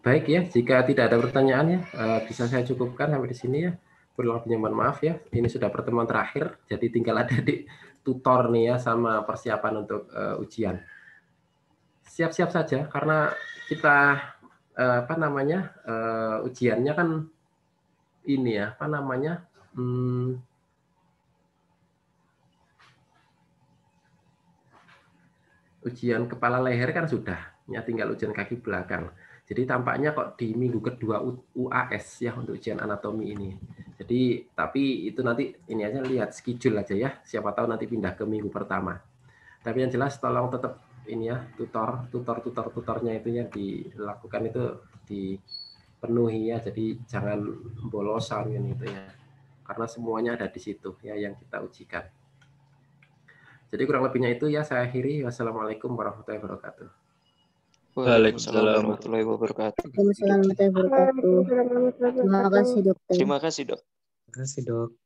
[SPEAKER 1] Baik ya, jika tidak ada pertanyaan ya, bisa saya cukupkan sampai di sini ya. Kurang lebihnya mohon maaf ya. Ini sudah pertemuan terakhir, jadi tinggal ada di tutor nih ya sama persiapan untuk ujian. Siap-siap saja karena kita ujiannya kan ini ya, ujian kepala leher kan sudah, ya tinggal ujian kaki belakang. Jadi tampaknya kok di minggu kedua UAS ya untuk ujian anatomi ini. Jadi tapi itu nanti ini aja lihat schedule aja ya. Siapa tahu nanti pindah ke minggu pertama. Tapi yang jelas tolong tetap ini ya tutornya itu yang dilakukan itu dipenuhi ya. Jadi jangan bolosan gitu ya. Karena semuanya ada di situ ya yang kita ujikan. Jadi kurang lebihnya itu ya saya akhiri. Wassalamualaikum warahmatullahi wabarakatuh.
[SPEAKER 2] Waalaikumsalam
[SPEAKER 6] warahmatullahi wabarakatuh.
[SPEAKER 7] Waalaikumsalam warahmatullahi wabarakatuh. Terima kasih dokter.
[SPEAKER 6] Terima kasih, Dok.
[SPEAKER 2] Terima kasih, Dok.